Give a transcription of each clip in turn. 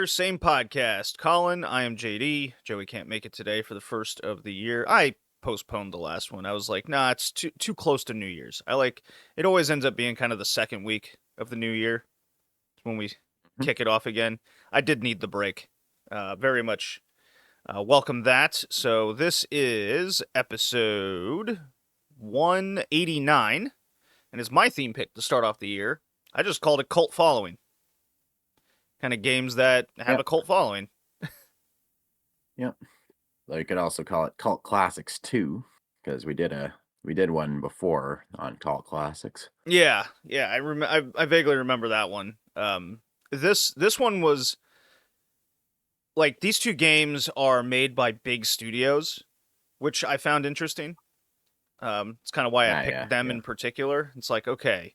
year, same podcast. Colin, I am JD. Joey can't make it today for the first of the year. I postponed the last one. I was like, nah, it's too close to New Year's. It always ends up being kind of the second week of the new year when we Mhm. kick it off again. I did need the break. Very much welcome that. So this is episode 189, and it's my theme pick to start off the year. I just called it Cult Following. Kind of games that have a Yep. cult following. Yep. Though you could also call it Cult Classics 2, because we did one before on Cult Classics. Yeah. I vaguely remember that one. This one was like these two games are made by big studios, which I found interesting. It's kind of why I picked them Yeah. in particular. It's like, okay,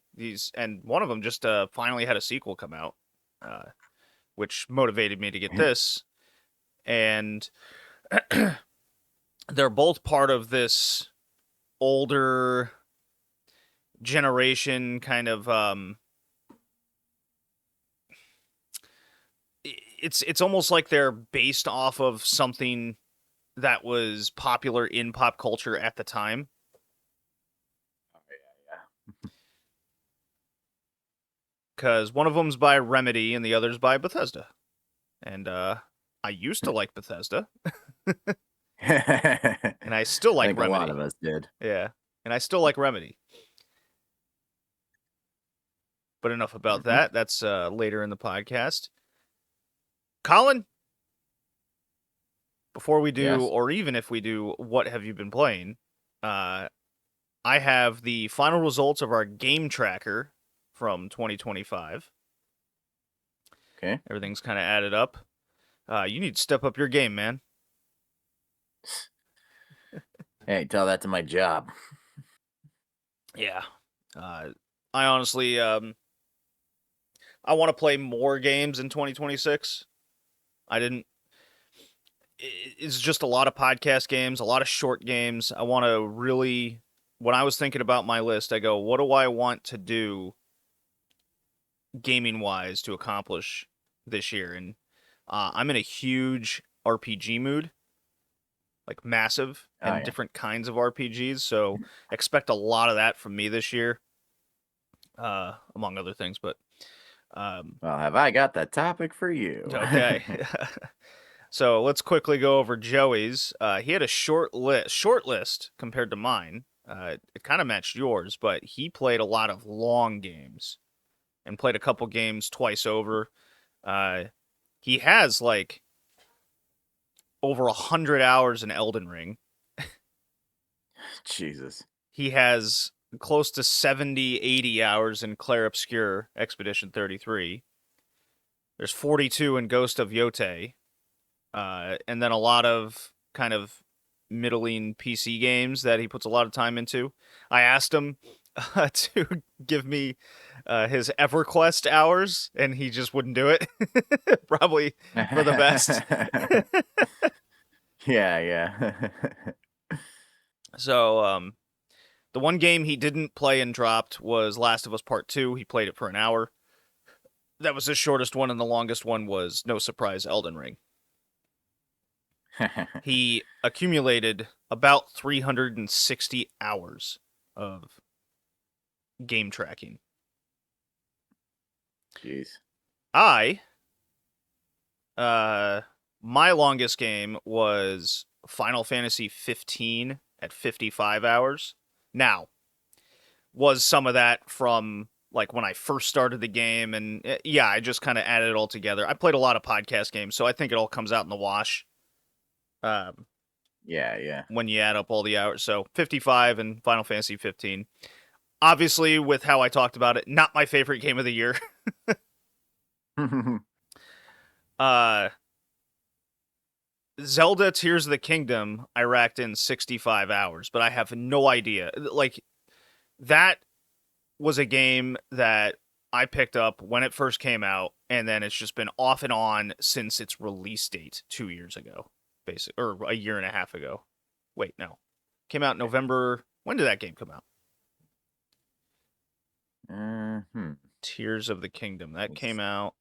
and one of them just finally had a sequel come out, which motivated me to get this. And they're both part of this older generation kind of it's almost like they're based off of something that was popular in pop culture at the time. Yeah. Because one of them's by Remedy and the other's by Bethesda. And I used to like Bethesda. And I still I like think a lot Remedy. of us did. Yeah. And I still like Remedy. But enough about that. That's later in the podcast. Colin, before we do, Yes. or even if we do, what have you been playing? I have the final results of our game tracker from 2025. Okay. Everything's kind of added up. You need to step up your game, man. Hey, tell that to my job. Yeah. I honestly, I want to play more games in 2026. I didn't. It's just a lot of podcast games, a lot of short games. I want to really. When I was thinking about my list, I go, what do I want to do gaming wise to accomplish this year? And I'm in a huge RPG mood, like massive, Oh, and yeah. different kinds of RPGs. So expect a lot of that from me this year, among other things. But Well, have I got the topic for you? okay. So let's quickly go over Joey's. He had a short list compared to mine. It kind of matched yours, but he played a lot of long games and played a couple games twice over. He has like over 100 hours in Elden Ring. Jesus. He has close to 70, 80 hours in Clair Obscur Expedition 33. There's 42 in Ghost of Yote. And then a lot of kind of middling PC games that he puts a lot of time into. I asked him to give me his EverQuest hours, and he just wouldn't do it. Probably for the best. Yeah. So, the one game he didn't play and dropped was Last of Us Part 2. He played it for an hour. That was his shortest one, and the longest one was, no surprise, Elden Ring. He accumulated about 360 hours of game tracking. Jeez. My longest game was Final Fantasy 15 at 55 hours. Now, was some of that from like when I first started the game, and yeah, I just kind of added it all together. I played a lot of podcast games, so I think it all comes out in the wash. Yeah. When you add up all the hours. So 55 and Final Fantasy 15. Obviously, with how I talked about it, not my favorite game of the year. Zelda Tears of the Kingdom, I racked in 65 hours, but I have no idea. Like, that was a game that I picked up when it first came out, and then it's just been off and on since its release date 2 years ago, basically, or a year and a half ago. Wait, no. Came out in November. When did that game come out? Tears of the Kingdom. That came out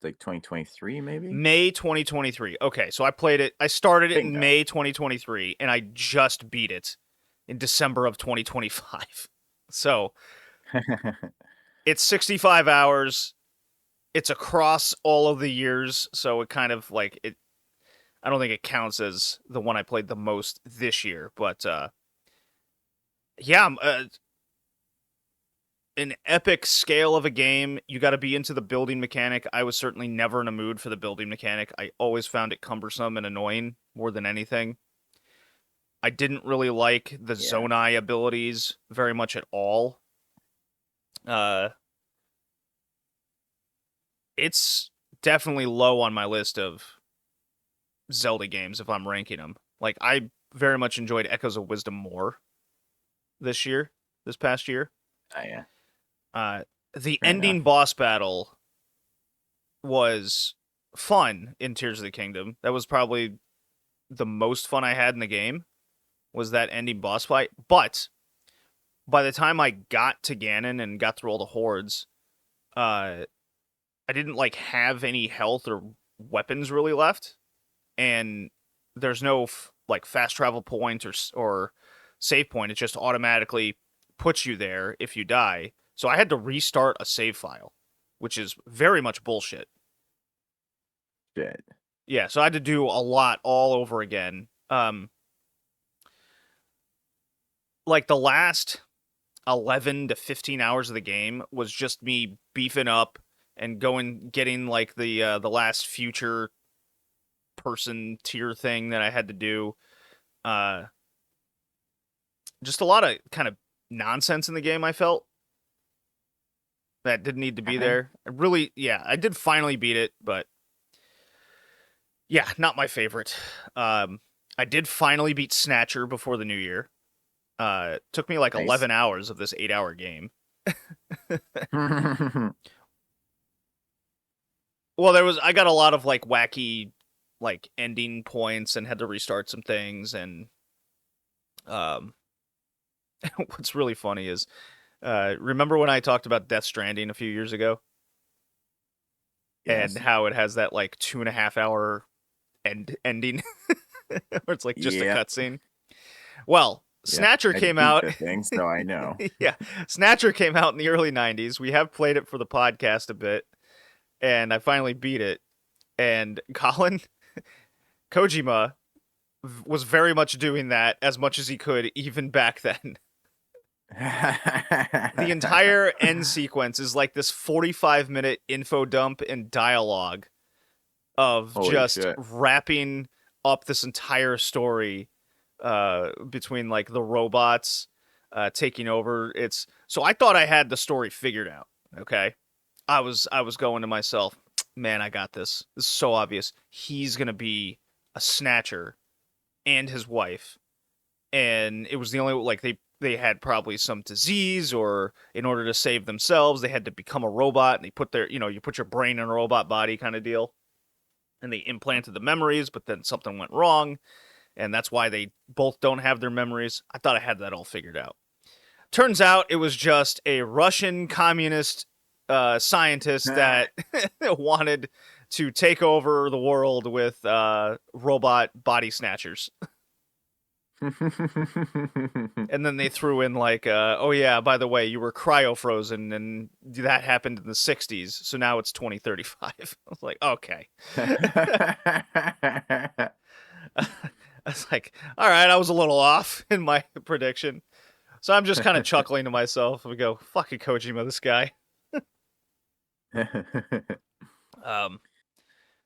like 2023, maybe. May 2023. Okay, so I played it. I started it in Bingo. May 2023, and I just beat it in December of 2025. So it's 65 hours. It's across all of the years, so it kind of like it. I don't think it counts as the one I played the most this year, but yeah, an epic scale of a game. You got to be into the building mechanic. I was certainly never in a mood for the building mechanic. I always found it cumbersome and annoying more than anything. I didn't really like the Yeah. Zonai abilities very much at all. Uh, it's definitely low on my list of Zelda games if I'm ranking them. Like I very much enjoyed Echoes of Wisdom more this past year. Oh, yeah. Uh, the Fair enough. ending boss battle was fun in Tears of the Kingdom. That was probably the most fun I had in the game was that ending boss fight. But by the time I got to Ganon and got through all the hordes, I didn't like have any health or weapons really left, and there's no like fast travel point or save point. It just automatically puts you there if you die. So I had to restart a save file, which is very much bullshit. Shit. Yeah, so I had to do a lot all over again. Like the last 11 to 15 hours of the game was just me beefing up and getting like the last future person tier thing that I had to do. Uh just a lot of kind of nonsense in the game I felt that didn't need to be Okay. there. I did finally beat it, but yeah, not my favorite. I did finally beat Snatcher before the new year. Took me like Nice. 11 hours of this 8-hour game. Well, I got a lot of like wacky like ending points and had to restart some things, and um what's really funny is remember when I talked about Death Stranding a few years ago and Yes. how it has that like 2.5 hour ending where it's like just a Yep. cutscene? Well, Yep. Snatcher I came beat out. the thing, so I know. Yeah, Snatcher came out in the early 90s. We have played it for the podcast a bit, and I finally beat it. And Colin Kojima was very much doing that as much as he could even back then. The entire end sequence is like this 45-minute info dump and dialogue of Holy just shit. wrapping up this entire story between like the robots taking over. It's so I thought I had the story figured out. Okay, I was going to myself, man, I got this. This is so obvious. He's gonna be a snatcher and his wife, and it was the only like they had probably some disease, or in order to save themselves they had to become a robot, and they put their you put your brain in a robot body kind of deal, and they implanted the memories, but then something went wrong, and that's why they both don't have their memories. I thought I had that all figured out. Turns out it was just a Russian communist scientist that wanted to take over the world with robot body snatchers. And then they threw in like, oh yeah, by the way, you were cryo frozen, and that happened in the '60s, so now it's 2035. I was like, okay. I was like, all right, I was a little off in my prediction, so I'm just kind of chuckling to myself. We go, fucking Kojima, this guy. Um,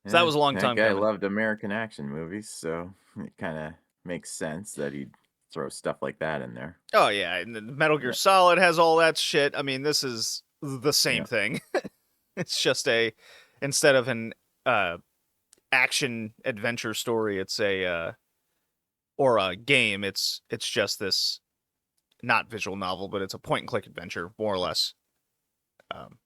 so that Yeah, was a long that time guy coming. loved American action movies, so it kind of makes sense that he'd throw stuff like that in there. Oh yeah, and then Metal Gear Yeah, Solid has all that shit. I mean, this is the same yeah. thing. It's just instead of an uh action adventure story, it's a or a game. It's just this not visual novel, but it's a point and click adventure, more or less. Um,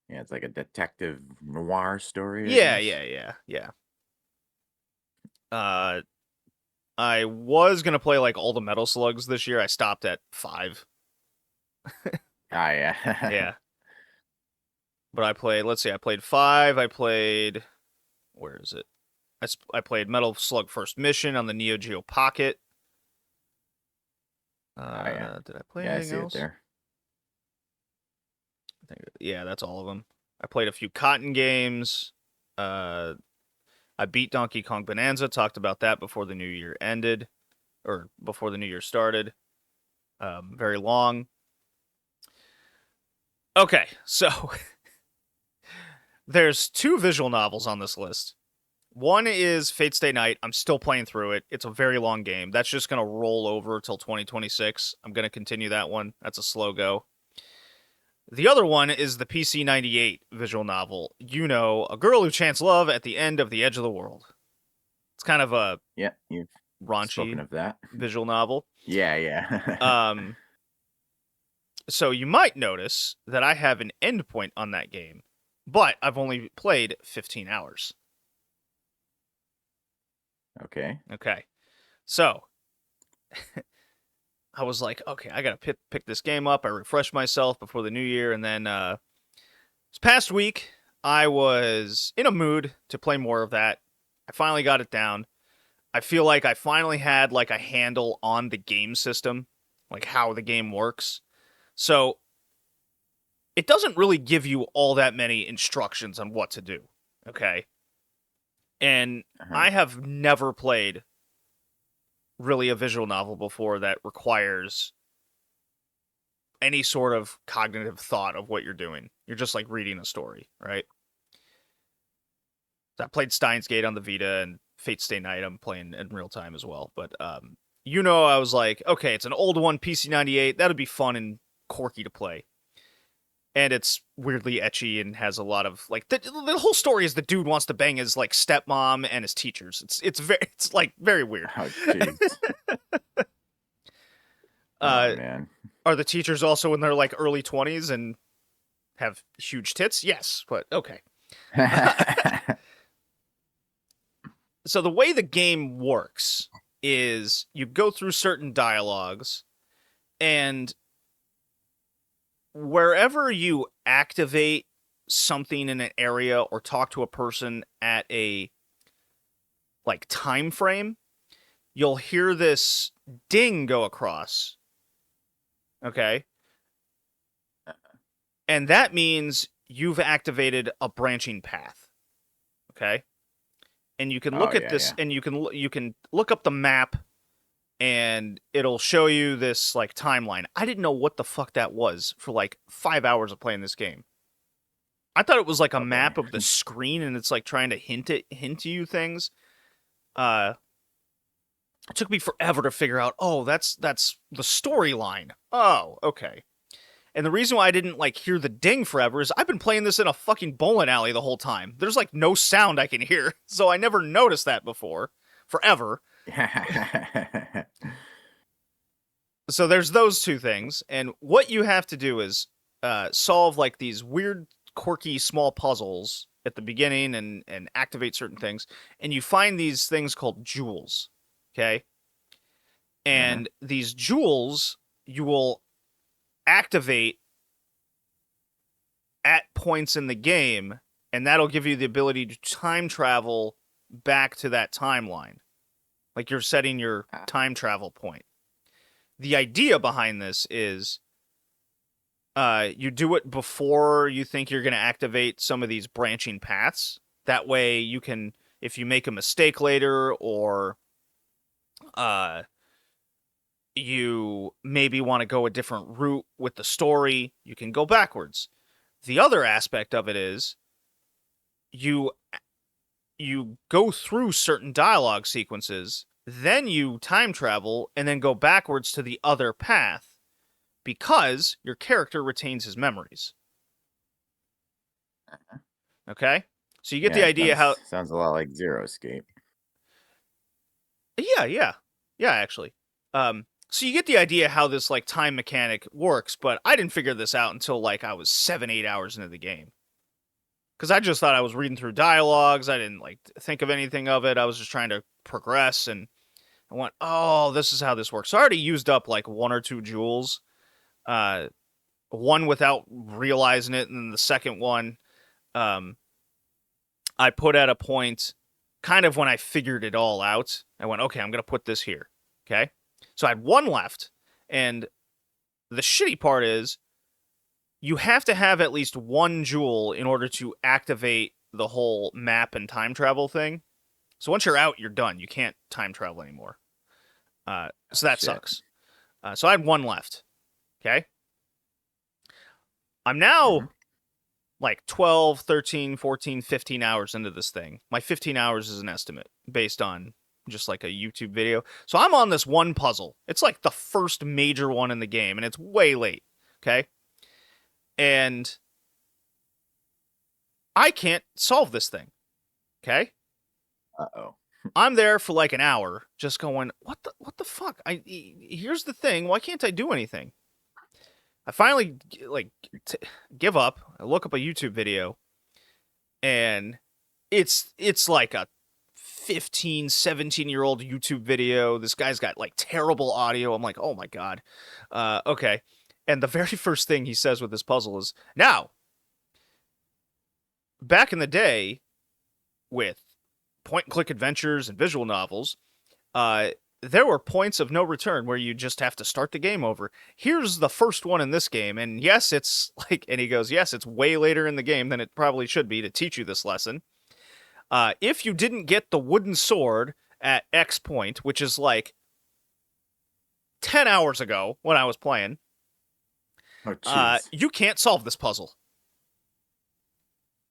Yeah, it's like a detective noir story, I yeah, guess. yeah, yeah, yeah. Uh, I was gonna play like all the Metal Slugs this year. I stopped at 5. Ah, yeah. Yeah. But I played, let's see, I played 5. I played, where is it? I played Metal Slug First Mission on the Neo Geo Pocket. Oh yeah, Did I play yeah, I anything see it else? there. I think, yeah, that's all of them. I played a few Cotton games. I beat Donkey Kong Bonanza. Talked about that before the new year ended, or before the new year started. Very long. Okay, so there's 2 visual novels on this list. One is Fate Stay Night. I'm still playing through it. It's a very long game. That's just going to roll over till 2026. I'm going to continue that one. That's a slow go. The other one is the PC 98 visual novel. You know, A Girl Who Chants Love at the End of the Edge of the World. It's kind of a Yeah, you've spoken raunchy of that. visual novel. Yeah, yeah. Um, so you might notice that I have an endpoint on that game, but I've only played 15 hours. Okay. Okay. So I was like, okay, I gotta pick this game up. I refreshed myself before the new year, and then this past week I was in a mood to play more of that. I finally got it down. I feel like I finally had like a handle on the game system, like how the game works. So it doesn't really give you all that many instructions on what to do. Okay. And Uh-huh. I have never played really a visual novel before that requires any sort of cognitive thought of what you're doing. You're just like reading a story, right? So I played Steins Gate on the Vita and Fate Stay Night I'm playing in real time as well. But I was like, okay, it's an old one, PC 98. That'd be fun and quirky to play. And it's weirdly etchy and has a lot of like the whole story is the dude wants to bang his like stepmom and his teachers. It's like very weird. Oh jeez. Oh uh, man. are the teachers also in their like early 20s and have huge tits? Yes, but okay. So the way the game works is you go through certain dialogues, and wherever you activate something in an area or talk to a person at a like time frame, you'll hear this ding go across. Okay? And that means you've activated a branching path. Okay? And you can Oh look at yeah, this yeah. and you can look up the map and it'll show you this like timeline. I didn't know what the fuck that was for like 5 hours of playing this game. I thought it was like a Okay. map of the screen and it's like trying to hint to you things. Uh it took me forever to figure out, oh, that's the storyline. Oh, okay. And the reason why I didn't like hear the ding forever is I've been playing this in a fucking bowling alley the whole time. There's like no sound I can hear. So I never noticed that before. Forever. So there's those 2 things, and what you have to do is solve like these weird, quirky, small puzzles at the beginning and activate certain things, and you find these things called jewels. Okay, Uh-huh. and these jewels you will activate at points in the game, and that'll give you the ability to time travel back to that timeline. Like you're setting your Ah, time travel point. The idea behind this is you do it before you think you're going to activate some of these branching paths. That way you can, if you make a mistake later or uh, you maybe want to go a different route with the story, you can go backwards. The other aspect of it is you go through certain dialogue sequences, then you time travel and then go backwards to the other path because your character retains his memories. Okay? So you get the yeah, idea how sounds a lot like Zero Escape. yeah, actually. So you get the idea how this like time mechanic works, but I didn't figure this out until like I was 7-8 hours into the game. Cuz I just thought I was reading through dialogues, I didn't like think of anything of it. I was just trying to progress and I went, "Oh, this is how this works." So I already used up like 1 or 2 jewels. Uh one without realizing it, and then the second one, I put at a point kind of when I figured it all out. I went, okay, I'm going to put this here. Okay. So I had one left. And the shitty part is you have to have at least one jewel in order to activate the whole map and time travel thing. So once you're out, you're done. You can't time travel anymore. So that sucks. So I had one left. Okay. I'm now like 12, 13, 14, 15 hours into this thing. My 15 hours is an estimate based on just like a YouTube video. So I'm on this one puzzle. It's like the first major one in the game, and it's way late. Okay. And I can't solve this thing. Okay. Uh-oh. I'm there for like an hour just going, what the fuck? Here's the thing. Why can't I do anything? I finally give up. I look up a YouTube video, and it's like a 15, 17-year-old YouTube video. This guy's got like terrible audio. I'm like, oh my God. Okay. And the very first thing he says with this puzzle is, now, back in the day with point-and-click adventures and visual novels, there were points of no return where you just have to start the game over. Here's the first one in this game, and yes, it's like, and he goes, yes, it's way later in the game than it probably should be to teach you this lesson. If you didn't get the wooden sword at X point, which is like 10 hours ago when I was playing, you can't solve this puzzle.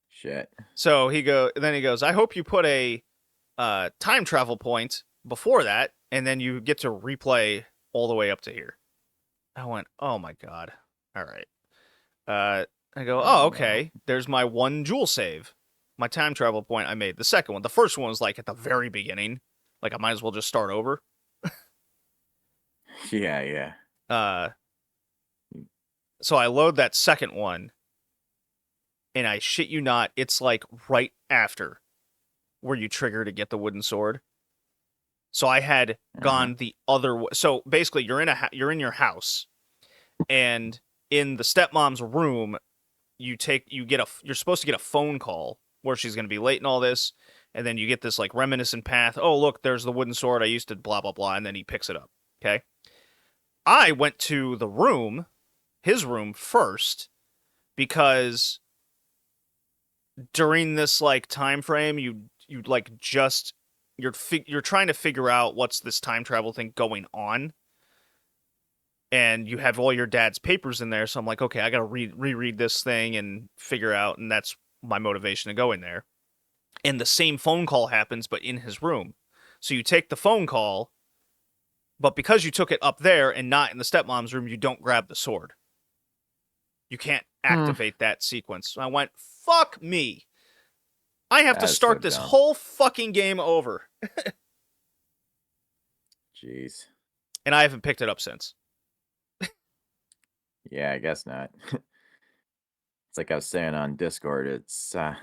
Shit. So then he goes, I hope you put a time travel point before that, and then you get to replay all the way up to here. I went, oh my God. All right. I go, oh, okay. No. There's my one jewel save. My time travel point I made. The second one. The first one was like at the very beginning. Like I might as well just start over. Yeah. So I load that second one, and I shit you not, it's like right after where you trigger to get the wooden sword. So I had gone the other way. So basically, you're in your house, and in the stepmom's room, you're supposed to get a phone call where she's going to be late and all this, and then you get this like reminiscent path. Oh, look, there's the wooden sword I used to blah blah blah, and then he picks it up. Okay, I went to the room, his room first, because during this like time frame, you're trying to figure out what's this time travel thing going on, and you have all your dad's papers in there. So I'm like, okay, I gotta reread this thing and figure out, and that's my motivation to go in there. And the same phone call happens, but in his room. So you take the phone call, but because you took it up there and not in the stepmom's room, you don't grab the sword. You can't activate that sequence. So I went, fuck me. I have to start this whole fucking game over. Jeez. And I haven't picked it up since. Yeah, I guess not. It's like I was saying on Discord, it's a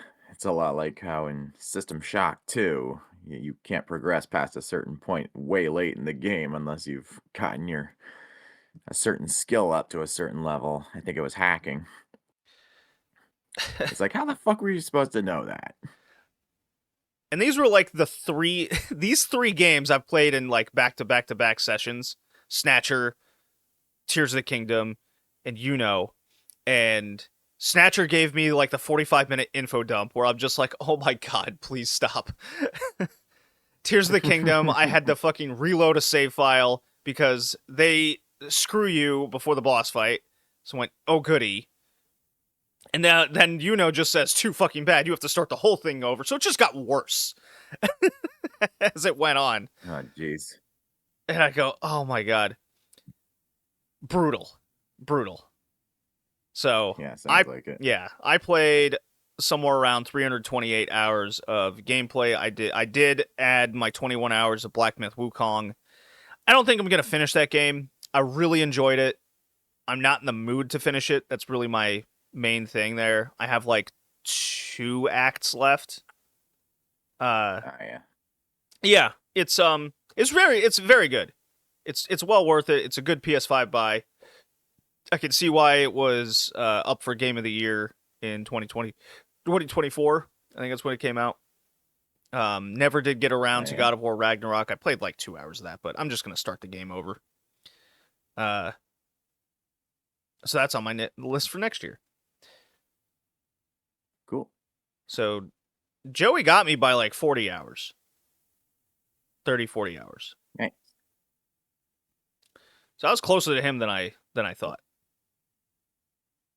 lot like how in System Shock 2, you can't progress past a certain point way late in the game unless you've gotten a certain skill up to a certain level. I think it was hacking. It's like, how the fuck were you supposed to know that? And these were like these three games I've played in like back-to-back-to-back sessions. Snatcher, Tears of the Kingdom, and and Snatcher gave me like the 45-minute info dump where I'm just like, oh my God, please stop. Tears of the Kingdom, I had to fucking reload a save file because they screw you before the boss fight. So I went, oh goody. And then just says too fucking bad. You have to start the whole thing over. So it just got worse as it went on. Oh, jeez. And I go, oh my God. Brutal. So yeah, sounds like it. Yeah, I played somewhere around 328 hours of gameplay. I did add my 21 hours of Black Myth Wukong. I don't think I'm going to finish that game. I really enjoyed it. I'm not in the mood to finish it. That's really my main thing there. I have like 2 acts left. Yeah. Yeah, it's very good. It's well worth it. It's a good PS5 buy. I can see why it was up for Game of the Year in 2024. I think that's when it came out. Never did get around Oh, to yeah. God of War Ragnarok. I played like 2 hours of that, but I'm just gonna start the game over. Uh, so that's on my list for next year. Cool. So Joey got me by like 40 hours. 30, 40 hours. Nice. So I was closer to him than I thought.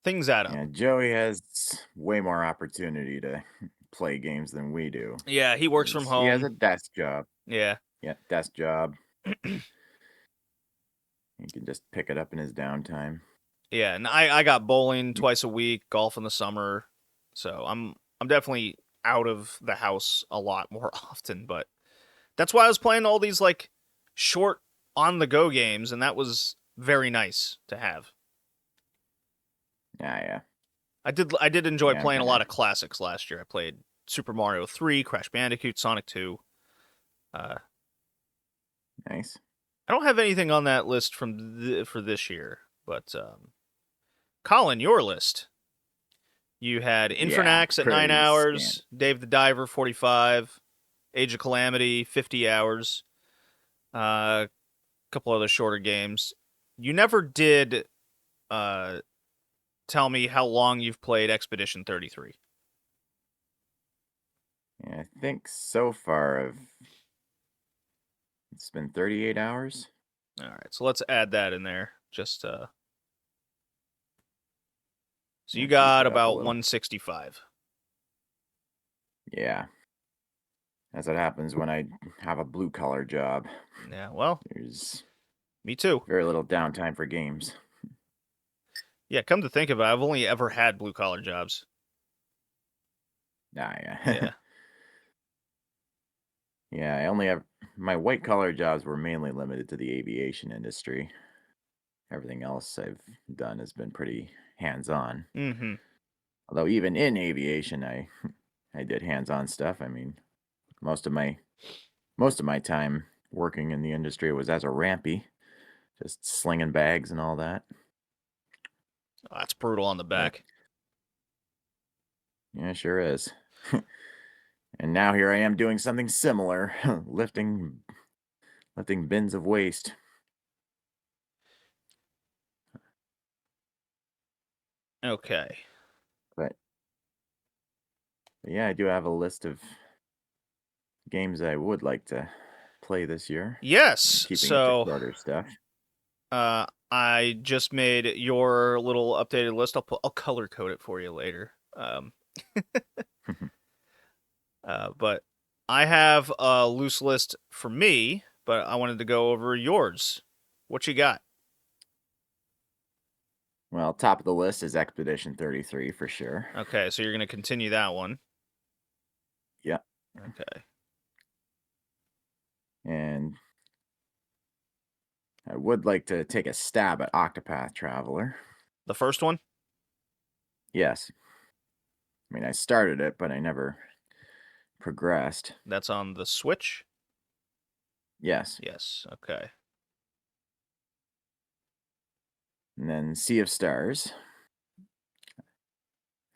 Things add up. Yeah, Joey has way more opportunity to play games than we do. Yeah, he works from He has home. a desk job. Yeah. Yeah, desk job. He can just pick it up in his downtime. Yeah, and I got bowling twice a week, golf in the summer. So I'm definitely out of the house a lot more often, but that's why I was playing all these like short on the go games, and that was very nice to have. Yeah. I did enjoy Yeah, I'm playing a kind lot of of classics last year. I played Super Mario 3, Crash Bandicoot, Sonic 2. nice. I don't have anything on that list from for this year, but Colin, your list. You had Yeah, Infernax at 9 pretty scant. hours, Dave the Diver 45, Age of Calamity 50 hours, a couple other shorter games. You never did tell me how long you've played Expedition 33. Yeah, I think so far it's been 38 hours. All right, so let's add that in there. Just so you Yeah, boost got it up a about little. 165. Yeah, that's what happens when I have a blue collar job. Yeah, well, There's me too. very little downtime for games. Yeah, come to think of it, I've only ever had blue collar jobs. Ah, yeah. Yeah. Yeah, I only have my white collar jobs were mainly limited to the aviation industry. Everything else I've done has been pretty hands-on. Mm-hmm. Although even in aviation, I did hands-on stuff. I mean, most of my most of my time working in the industry was as a rampy, just slinging bags and all that. Oh, that's brutal on the But back. yeah, sure is. And now here I am doing something similar, lifting bins of waste. Okay. But yeah, I do have a list of games I would like to play this year. Yes. Keeping it to So, shorter stuff. I just made your little updated list. I'll color code it for you later. But I have a loose list for me, but I wanted to go over yours. What you got? Well, top of the list is Expedition 33 for sure. Okay, so you're gonna continue that one. Yeah. Okay. And I would like to take a stab at Octopath Traveler. The first one? Yes. I mean, I started it, but I never progressed. That's on the Switch? Yes. Yes. Okay. And then Sea of Stars.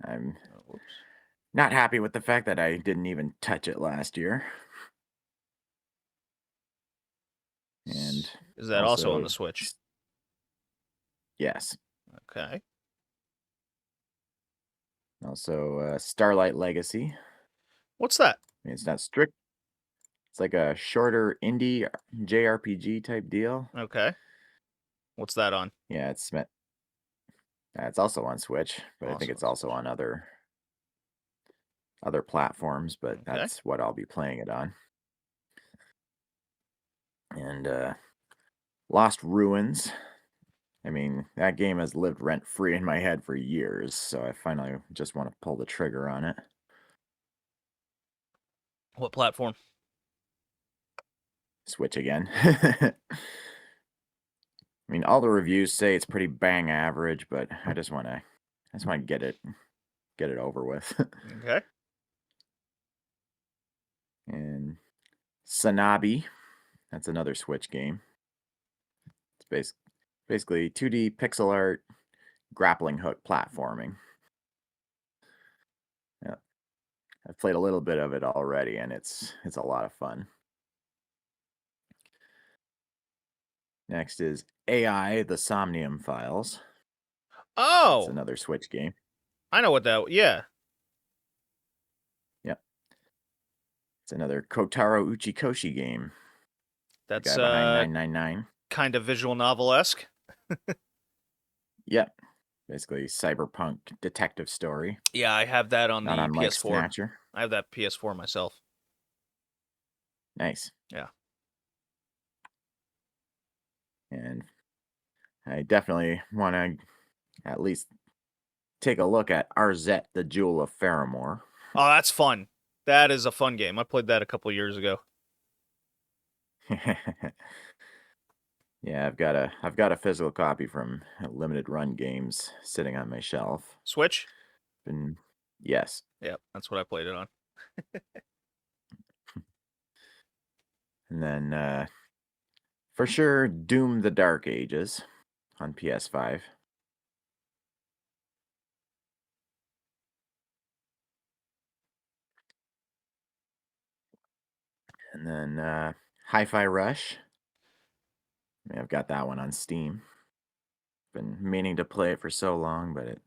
I'm Oh, whoops. not happy with the fact that I didn't even touch it last year. And Is that also on the also, Switch? yes. Okay. Also, Starlight Legacy. What's that? I mean, it's not strict. It's like a shorter indie JRPG type deal. Okay. What's that on? Yeah, it's also on Switch, but I think Also it's on also Switch. on other platforms, but Okay. that's what I'll be playing it on. And Lost Ruins. I mean, that game has lived rent free in my head for years, so I finally just want to pull the trigger on it. What platform? Switch again. I mean, all the reviews say it's pretty bang average, but I just want to get it over with. Okay. And Sanabi, that's another Switch game. It's basically 2D pixel art grappling hook platforming. Yeah, I've played a little bit of it already, and it's a lot of fun. Next is AI: The Somnium Files. It's Oh, another Switch game. I know what that. Yeah, Yep, it's another Kotaro Uchikoshi game. The that's guy behind 999. kind of visual novel esque. Yep, basically cyberpunk detective story, Yeah, I have that on not the unlike PS4. Snatcher. I have that PS4 myself. Nice. Yeah. And I definitely want to at least take a look at Arzette, the Jewel of Faramore. Oh, that's fun. That is a fun game. I played that a couple years ago. Yeah, I've got a physical copy from Limited Run Games sitting on my shelf. Switch? Been yes. Yep, that's what I played it on. And then for sure Doom the Dark Ages on PS5. And then Hi-Fi Rush. I've got that one on Steam. Been meaning to play it for so long, but it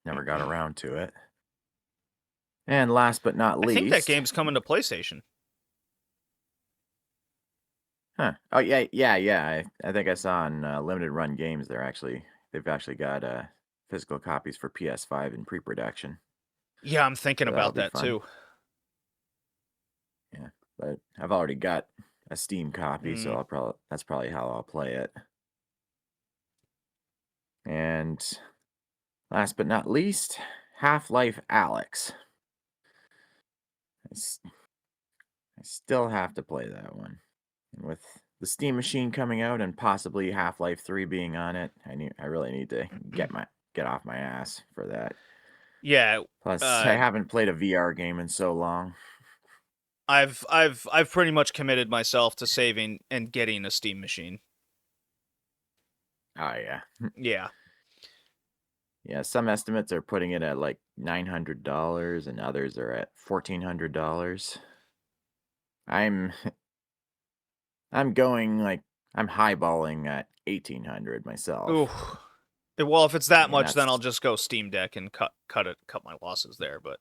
never got around to it. And last but not I think that least, game's coming to PlayStation. huh? Oh yeah. I think I saw on Limited Run Games they've actually got physical copies for PS5 in pre-production, Yeah, I'm thinking so that'll about be that fun. too. Yeah, but I've already got a Steam copy, so Mm. that's probably how I'll play it. And last but not least, Half-Life Alex. I, s- I still have to play that one. And with the Steam Machine coming out and possibly Half-Life 3 being on it, I really need to get off my ass for that. Yeah, Plus, I uh, haven't played a VR game in so long. I've pretty much committed myself to saving and getting a Steam machine. Oh yeah. Yeah. Yeah, some estimates are putting it at like $900 and others are at $1,400. I'm I'm going like I'm highballing at 1,800 Ooh. myself. Well, if it's that And much, then I'll that's just go Steam Deck and cut my losses there. But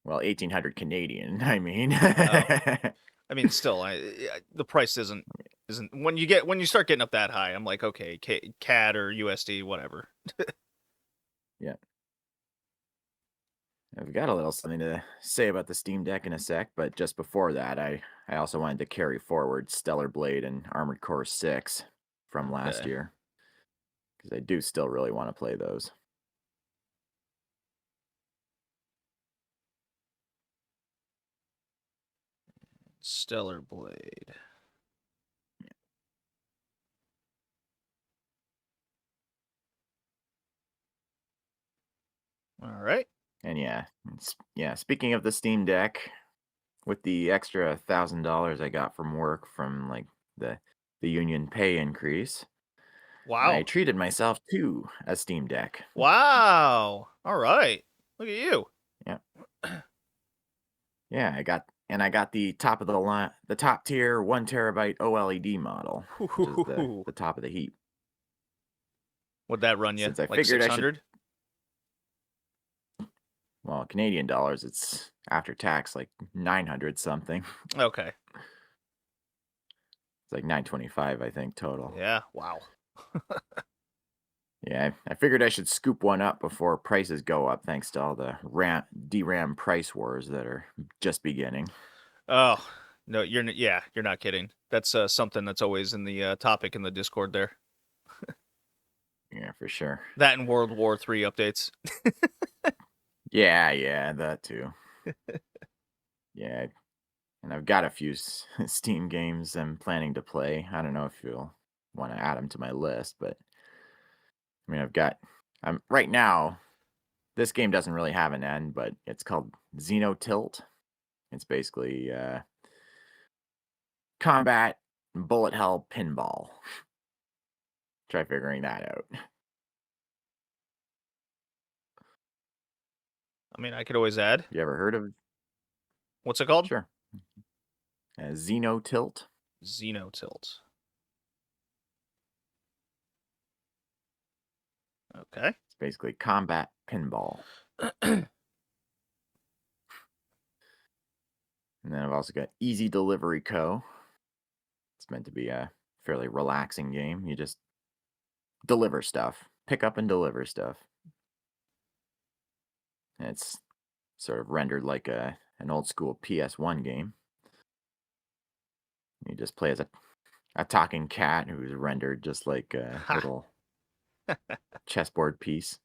well, 1,800 Canadian, I mean. oh, I mean, still, the price isn't when you start getting up that high. I'm like, okay, CAD or USD, whatever. Yeah. I've got a little something to say about the Steam Deck in a sec, but just before that, I also wanted to carry forward Stellar Blade and Armored Core 6 from last Okay. year, because I do still really want to play those. Stellar Blade. All right. And yeah, speaking of the Steam Deck, with the extra $1,000 I got from work from like the union pay increase, I Wow. treated myself to a Steam Deck. Wow. All right. Look at you. Yeah. Yeah, I got the top of the line, the top tier 1 terabyte OLED model, which is the top of the heap. Would that run you Since I like figured I should, 600? well, Canadian dollars, it's after tax like 900 something. Okay. It's like 925, I think, total. Yeah. Wow. Yeah, I figured I should scoop one up before prices go up, thanks to all the DRAM price wars that are just beginning. Oh no, you're not kidding. That's something that's always in the topic in the Discord there. Yeah, for sure. That and World War III updates. Yeah, that too. Yeah, and I've got a few Steam games I'm planning to play. I don't know if you'll want to add them to my list, but I mean, right now. This game doesn't really have an end, but it's called Xenotilt. It's basically combat bullet hell pinball. Try figuring that out. I mean, I could always add. You ever heard of? What's it called? Sure. Xenotilt. Xenotilt. Okay. It's basically combat pinball. And then I've also got Easy Delivery Co. It's meant to be a fairly relaxing game. You just deliver stuff, pick up and deliver stuff. And it's sort of rendered like an old school PS1 game. You just play as a talking cat who's rendered just like a Ha. little chessboard piece.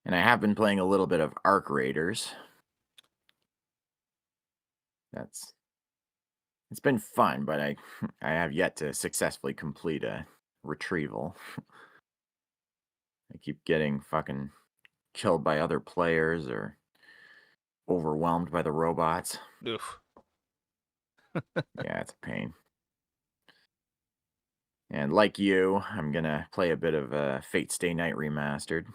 And I have been playing a little bit of Arc Raiders. It's been fun, but I have yet to successfully complete a retrieval. I keep getting fucking killed by other players or overwhelmed by the robots. Oof. Yeah, it's a pain. And like you, I'm gonna play a bit of Fate Stay Night Remastered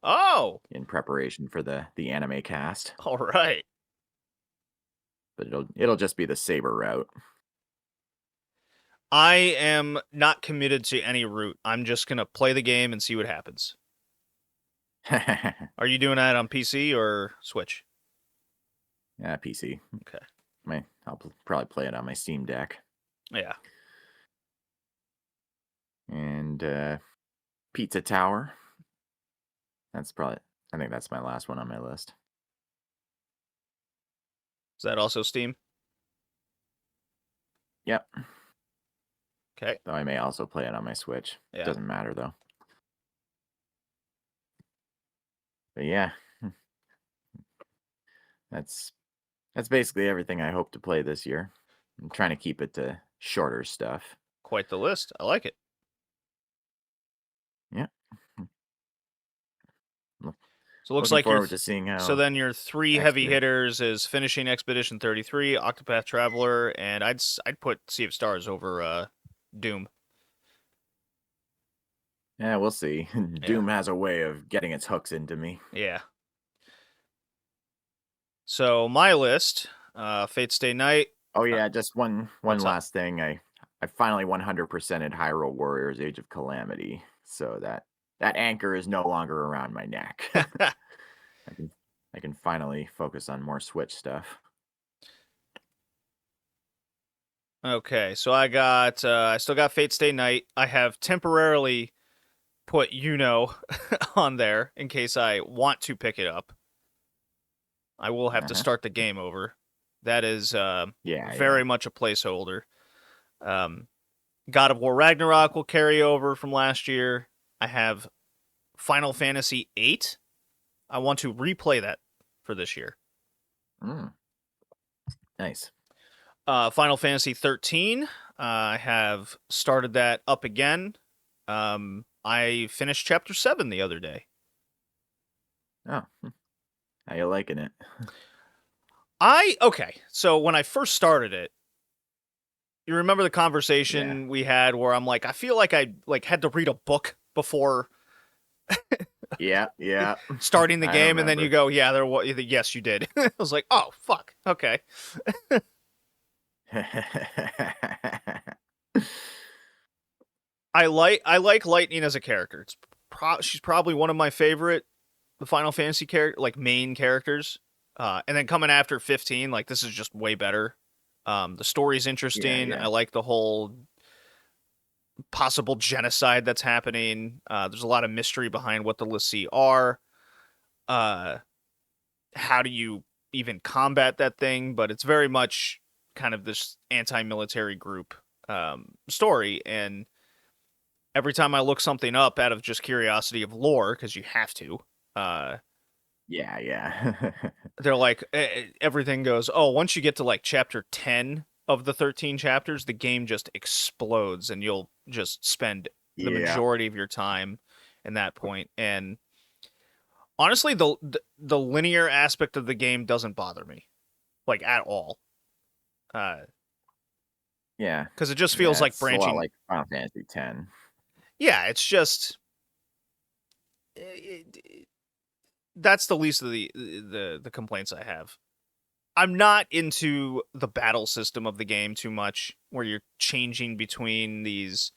Oh, in preparation for the anime cast. all right. But it'll just be the saber route. I am not committed to any route. I'm just gonna play the game and see what happens. Are you doing that on PC or Switch? Yeah, PC. Okay. I'll probably play it on my Steam Deck. Yeah. And Pizza Tower. I think that's my last one on my list. Is that also Steam? Yep. Okay. Though I may also play it on my Switch. Yeah. Doesn't matter though. But yeah. That's basically everything I hope to play this year. I'm trying to keep it to shorter stuff. Quite the list. I like it. Yeah. So it looks Looking like forward to seeing how. So then your three heavy Expedition. hitters is finishing Expedition 33, Octopath Traveler, and I'd put Sea of Stars over Doom. Yeah, we'll see. Doom has a way of getting its hooks into me. Yeah. So my list, Fate Stay Night. Oh yeah, just one what's up? last thing. I finally 100%ed Hyrule Warriors Age of Calamity, so that anchor is no longer around my neck. I can finally focus on more Switch stuff. Okay, so I still got Fate Stay Night. I have temporarily put on there in case I want to pick it up. I will have to start the game over. That is very much a placeholder. God of War Ragnarok will carry over from last year. I have Final Fantasy VIII. I want to replay that for this year. Nice. Final Fantasy 13. I have started that up again. I finished Chapter 7 the other day. Oh, how you liking it? Okay, so when I first started it, you remember the conversation we had where I'm like, I feel like I had to read a book before Yeah. starting the game, and then you go, yes, you did. I was like, oh, fuck, okay. I like Lightning as a character. She's probably one of my favorite Final Fantasy main characters. And then coming after 15, like, this is just way better. The story's interesting. Yeah. I like the whole possible genocide that's happening. There's a lot of mystery behind what the l'Cie are. How do you even combat that thing? But it's very much kind of this anti-military group story, and every time I look something up out of just curiosity of lore, because you have to, yeah. they're like, everything goes, oh, once you get to like chapter 10 of the 13 chapters, the game just explodes, and you'll just spend the majority of your time in that point. And honestly, the linear aspect of the game doesn't bother me, like, at all. Yeah. because it just feels Yeah, like it's a lot branching. like Final Fantasy X. Yeah, it's just that's the least of the complaints I have. I'm not into the battle system of the game too much, where you're changing between these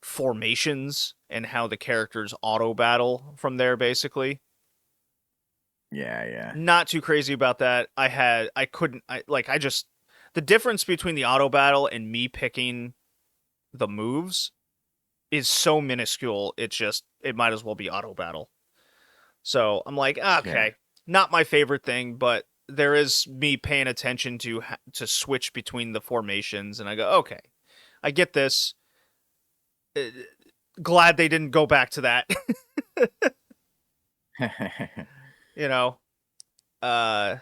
formations and how the characters auto battle from there, basically. Yeah, yeah. Not too crazy about that. I just, the difference between the auto battle and me picking the moves is so minuscule. It might as well be auto battle. So I'm like, Yeah. okay, not my favorite thing, but there is me paying attention to switch between the formations, and I go, okay, I get this. Uh, Glad they didn't go back to that. you know, uh,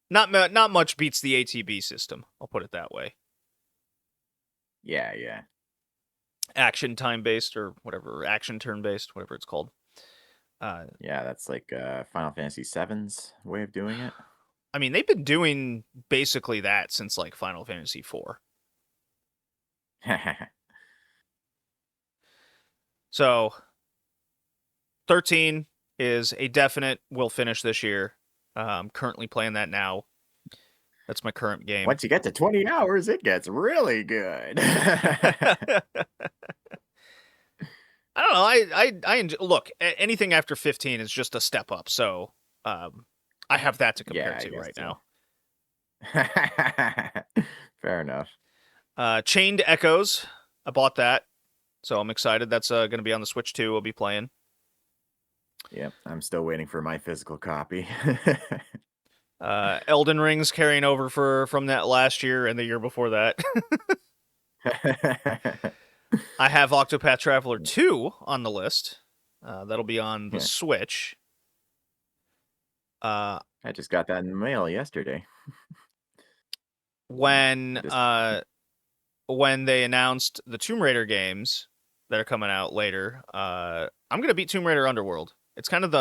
not much beats the ATB system. I'll put it that way. Yeah, yeah. Action time based or whatever, action turn based, whatever it's called. Uh, Yeah, that's like Final Fantasy VII's way of doing it. I mean, they've been doing basically that since like Final Fantasy IV. So 13 is a definite will finish this year. I'm currently playing that now. That's my current game. Once you get to 20 hours, it gets really good. I don't know. I enjoy, look, anything after 15 is just a step up. So I have that to compare Yeah, I to guess right so. now. Fair enough. Chained Echoes. I bought that, so I'm excited. That's going to be on the Switch too. We'll be playing. Yep, I'm still waiting for my physical copy. Elden Ring's carrying over from that last year and the year before that. I have Octopath Traveler 2 on the list. That'll be on the Yeah, Switch. Uh, I just got that in the mail yesterday. when Just uh, when they announced the Tomb Raider games that are coming out later, I'm gonna beat Tomb Raider Underworld. It's kind of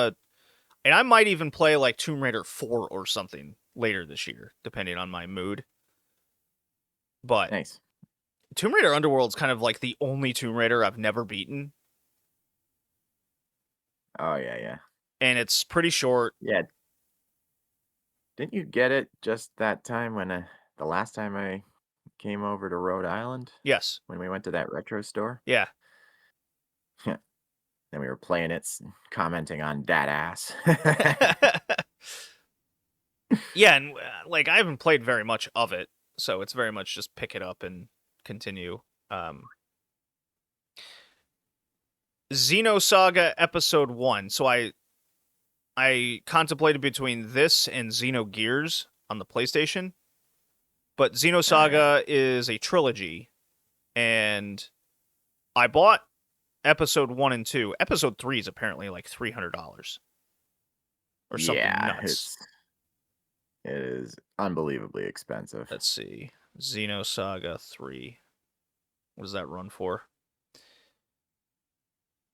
and I might even play like Tomb Raider 4 or something later this year, depending on my mood. But nice. Tomb Raider Underworld's kind of like the only Tomb Raider I've never beaten, Oh yeah, yeah. and it's pretty short. Yeah, didn't you get it just that time when the last time I came over to Rhode Island Yes, when we went to that retro store? yeah. Then we were playing it, commenting on that ass. Yeah, and like I haven't played very much of it, so it's very much just pick it up and continue. Um, Xenosaga Episode 1. So I contemplated between this and Xenogears on the PlayStation, but Oh yeah. Xenosaga is a trilogy, and I bought Episode 1 and 2. Episode 3 is apparently like $300 or something Yeah, nuts. it is unbelievably expensive. Let's see. Xenosaga 3. What does that run for?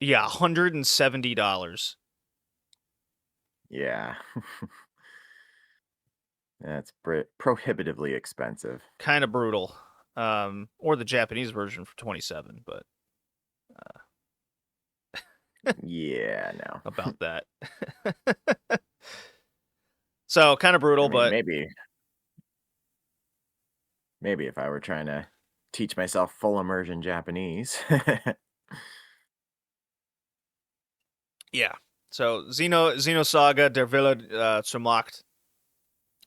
Yeah, $170. Yeah. That's prohibitively expensive. Kind of brutal. Or the Japanese version for 27, but Yeah, no. about that. So kind of I brutal, mean, but maybe if I were trying to teach myself full immersion Japanese. yeah. So Xenosaga Der Wille zur Macht.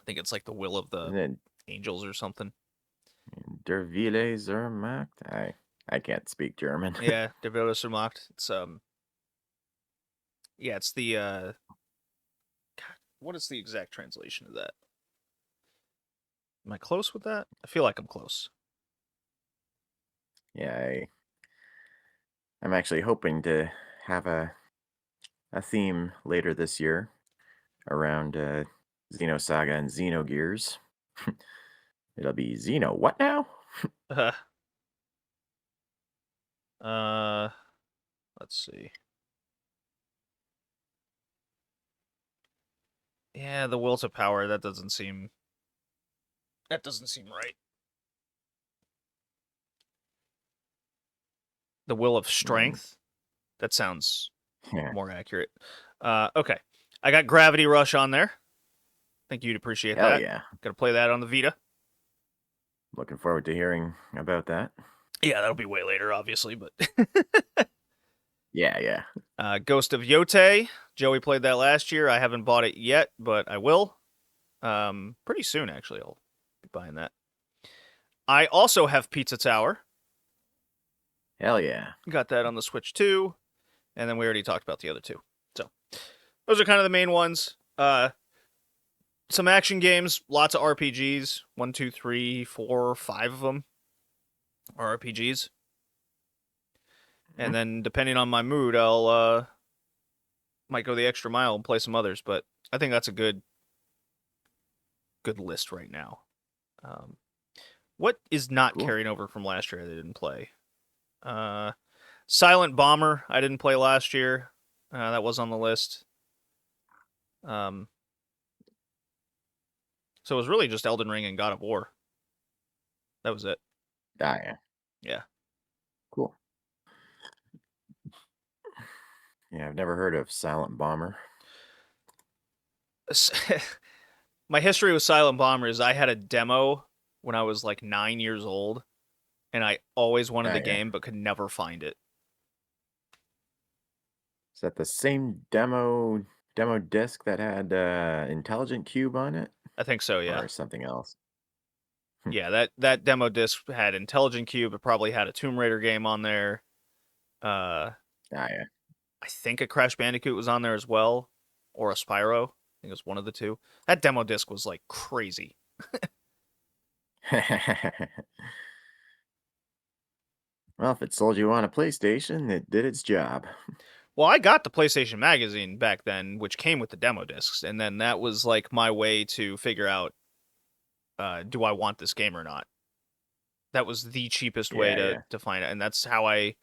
I think it's like the will of the And then angels or something. Der Wille zur Macht. I can't speak German. Yeah, Der Wille zur Macht. It's yeah, it's the God, what is the exact translation of that? Am I close with that? I feel like I'm close. Yeah, I'm actually hoping to have a theme later this year around Xenosaga and Xenogears. It'll be Xeno what now? Uh, uh let's see. Yeah, the will to power, that doesn't seem right. The Will of Strength. That sounds Yeah. more accurate. Okay. I got Gravity Rush on there. Think you'd appreciate Hell that. yeah. Gonna play that on the Vita. Looking forward to hearing about that. Yeah, that'll be way later, obviously, but Yeah, yeah. Ghost of Yote. Joey played that last year. I haven't bought it yet, but I will. Pretty soon, actually. I'll be buying that. I also have Pizza Tower. Hell yeah. Got that on the Switch too. And then we already talked about the other two. So those are kind of the main ones. Some action games, lots of RPGs. 1, 2, 3, 4, 5 of them are RPGs. And then depending on my mood, I'll might go the extra mile and play some others. But I think that's a good list right now. What is not Cool. carrying over from last year I didn't play? Silent Bomber I didn't play last year. That was on the list. So it was really just Elden Ring and God of War. That was it. Ah, yeah. Yeah. Cool. Yeah, I've never heard of Silent Bomber. My history with Silent Bomber is I had a demo when I was like 9 years old, and I always wanted Ah, the yeah. game but could never find it. Is that the same demo disc that had Intelligent Cube on it? I think so, yeah. Or something else? Yeah, that demo disc had Intelligent Cube. It probably had a Tomb Raider game on there. Ah, yeah. I think a Crash Bandicoot was on there as well, or a Spyro. I think it was one of the two. That demo disc was like crazy. Well, if it sold you on a PlayStation, it did its job. Well, I got the PlayStation Magazine back then, which came with the demo discs, and then that was like my way to figure out, do I want this game or not? That was the cheapest way Yeah, yeah. to find it, and that's how I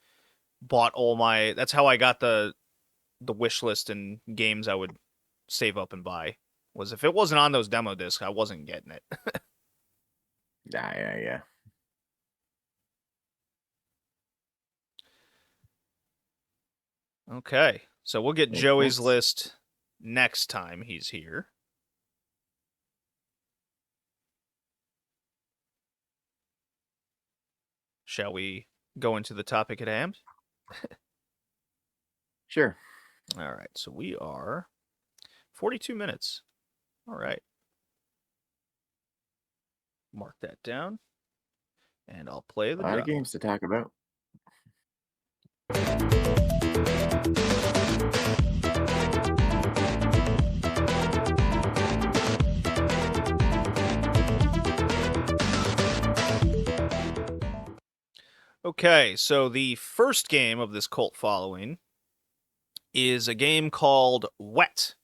bought all my. That's how I got the wish list and games I would save up and buy. Was if it wasn't on those demo discs, I wasn't getting it. Ah, yeah, yeah. Okay, so we'll get Makes Joey's sense. list next time he's here. Shall we go into the topic at hand? Sure. All right, so we are 42 minutes. All right. Mark that down. And I'll play A the lot of drop. games to talk about. Okay, so the first game of this cult following is a game called Wet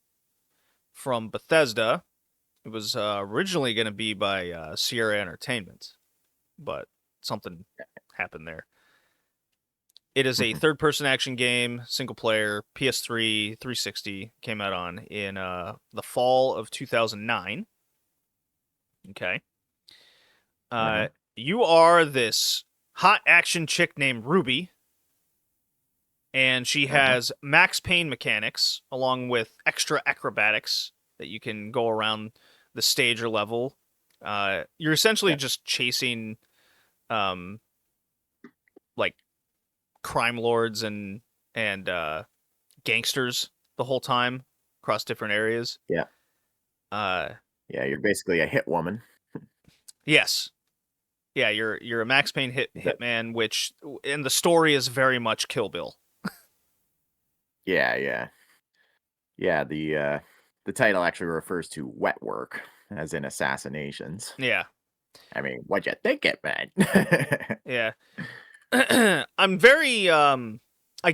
from Bethesda. It was originally going to be by Sierra Entertainment, but something happened there. It is a third-person action game, single player, PS3, 360, came out on in the fall of 2009. Okay. You are this hot action chick named Ruby, and she has max pain mechanics along with extra acrobatics that you can go around the stage or level. You're essentially just chasing like crime lords and gangsters the whole time across different areas. Yeah. Yeah, you're basically a hit woman. Yes. Yeah, you're a Max Payne That- hitman, which in the story is very much Kill Bill. Yeah, yeah. Yeah, the title actually refers to wet work, as in assassinations. Yeah. I mean, what'd you think it meant? Yeah. I'm very I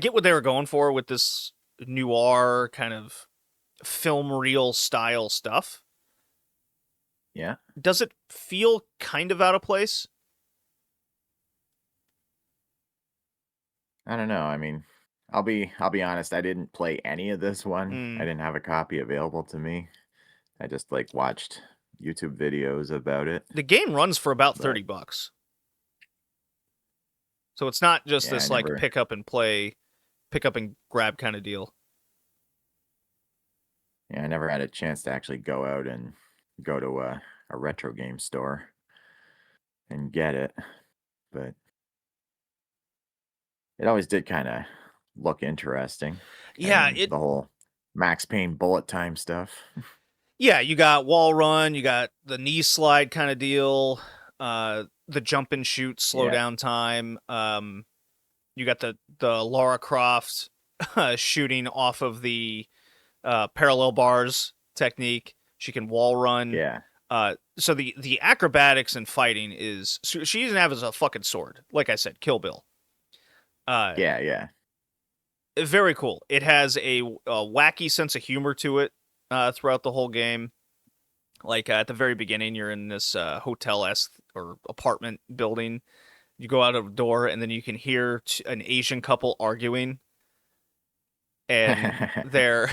get what they were going for with this noir kind of film reel style stuff. Yeah. Does it feel kind of out of place? I don't know. I mean, I'll be honest, I didn't play any of this one. I didn't have a copy available to me. I just like watched YouTube videos about it. The game runs for about But $30. So it's not just Yeah, this like pick up and play, pick up and grab kind of deal. I never had a chance to actually go out and go to a retro game store and get it, but it always did kind of look interesting. I Yeah, mean, the whole Max Payne bullet time stuff. yeah, you got wall run, you got the knee slide kind of deal, the jump and shoot slow Yeah. down time. You got the Lara Croft shooting off of the parallel bars technique. She can wall run. Yeah. So the acrobatics and fighting is she even has a fucking sword. Like I said, Kill Bill. Uh, Yeah, yeah. Very cool. It has a wacky sense of humor to it throughout the whole game. Like at the very beginning, you're in this hotel-esque or apartment building. You go out of a door, and then you can hear an Asian couple arguing, and they're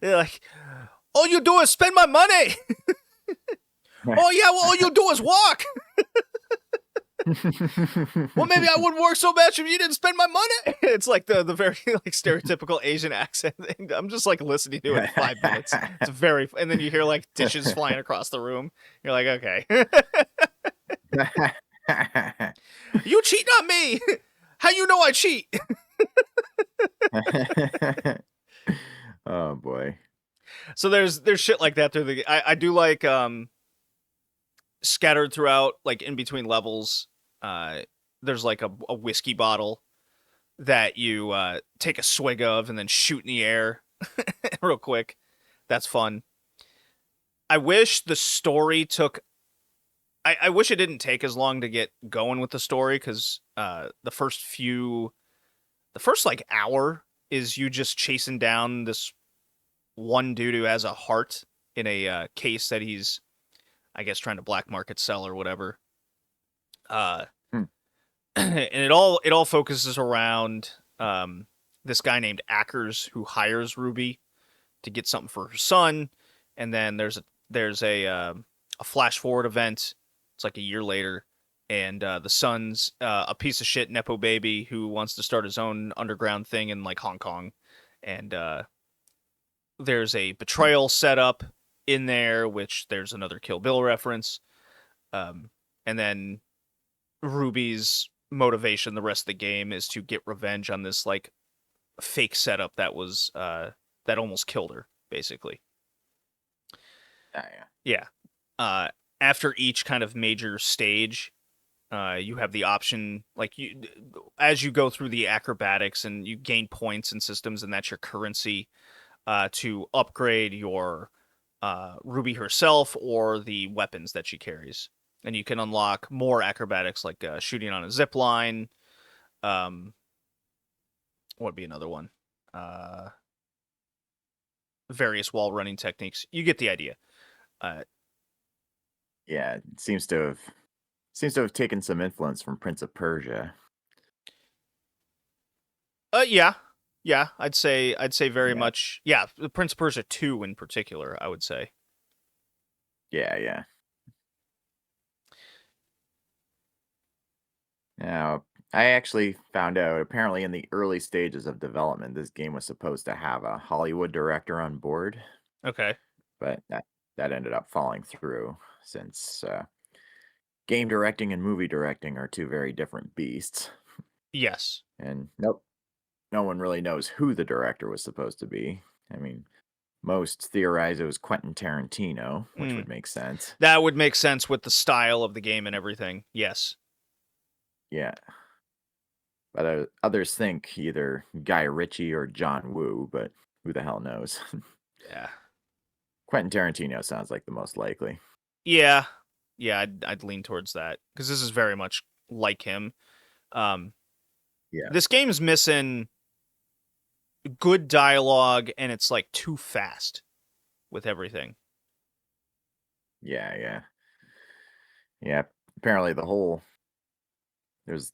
like, "All you do is spend my money." Oh yeah, well all you do is walk. Well, maybe I wouldn't work so much if you didn't spend my money. It's like the very like stereotypical Asian accent. I'm just like listening to it 5 minutes. It's very, and then you hear like dishes flying across the room. You're like, okay, you cheating on me? How you know I cheat? Oh boy. So there's shit like that through the. I do like scattered throughout like in between levels. Uh, there's like a whiskey bottle that you take a swig of and then shoot in the air real quick. That's fun. I wish the story took. I wish it didn't take as long to get going with the story because the first like hour is you just chasing down this one dude who has a heart in a case that he's, I guess, trying to black market sell or whatever. Uh, Hmm. and it all focuses around this guy named Ackers who hires Ruby to get something for her son, and then there's a flash forward event. It's like a year later, and the son's a piece of shit nepo baby who wants to start his own underground thing in like Hong Kong, and there's a betrayal set up in there, which there's another Kill Bill reference, and then Ruby's motivation the rest of the game is to get revenge on this like fake setup that was that almost killed her basically. Ah, yeah. Yeah. After each kind of major stage, you have the option, like you, as you go through the acrobatics and you gain points and systems, and that's your currency to upgrade your Ruby herself or the weapons that she carries. And you can unlock more acrobatics, like shooting on a zip line. What would be another one? Uh, Various wall running techniques. You get the idea. Uh, Yeah, it seems to have taken some influence from Prince of Persia. yeah, yeah. I'd say very Yeah. much. Yeah, the Prince of Persia 2 in particular. I would say. Yeah, yeah. Now, I actually found out apparently in the early stages of development, this game was supposed to have a Hollywood director on board, Okay. but that ended up falling through since game directing and movie directing are two very different beasts. Yes. And nope, no one really knows who the director was supposed to be. I mean, most theorize it was Quentin Tarantino, which Mm. would make sense. That would make sense with the style of the game and everything. Yes. Yeah. But others think either Guy Ritchie or John Woo, but who the hell knows? Yeah. Quentin Tarantino sounds like the most likely. Yeah. Yeah. I'd lean towards that because this is very much like him. Um, Yeah. this game's missing good dialogue and it's like too fast with everything. Yeah, yeah. Yeah. Apparently there's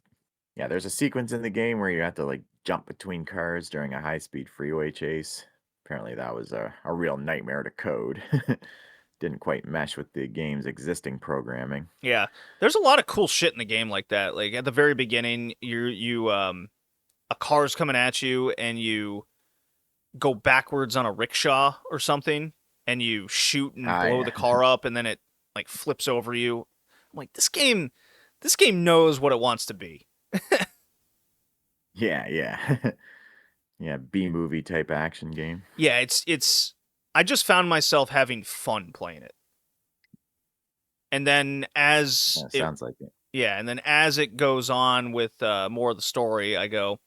there's a sequence in the game where you have to like jump between cars during a high-speed freeway chase. Apparently that was a real nightmare to code. didn't quite mesh with the game's existing programming. Yeah. There's a lot of cool shit in the game like that. Like at the very beginning, a car's coming at you and you go backwards on a rickshaw or something and you shoot and Ah, blow yeah. the car up and then it like flips over you. I'm like, this game knows what it wants to be. Yeah, yeah. Yeah, B-movie type action game. Yeah, it's I just found myself having fun playing it. And then Yeah, sounds like it. and then as it goes on with more of the story, I go,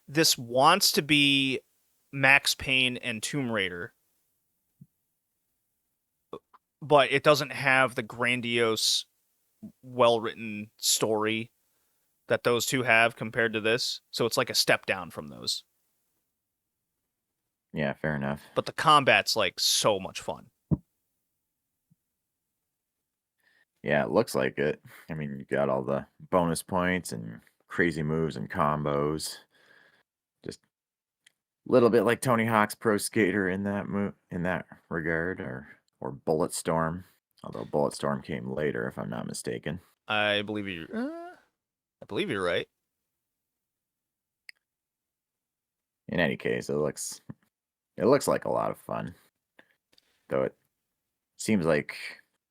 this wants to be Max Payne and Tomb Raider, but it doesn't have the grandiose, well-written story that those two have compared to this. So it's like a step down from those. Yeah, fair enough. But the combat's like so much fun. Yeah, it looks like it. I mean, you got all the bonus points and crazy moves and combos. Just a little bit like Tony Hawk's Pro Skater in that regard, or Bulletstorm. Although Bulletstorm came later, if I'm not mistaken. I believe you. I believe you're right. In any case, it looks like a lot of fun. Though it seems like,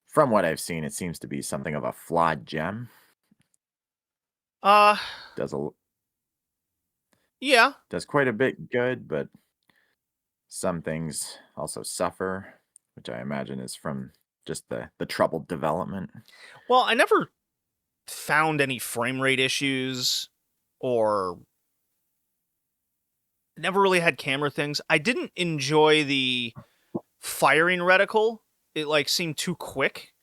from what I've seen, it seems to be something of a flawed gem. Uh, Does a yeah. does quite a bit good, but some things also suffer, which I imagine is from just the troubled development. Well, I never found any frame rate issues or never really had camera things. I didn't enjoy the firing reticle. It like seemed too quick,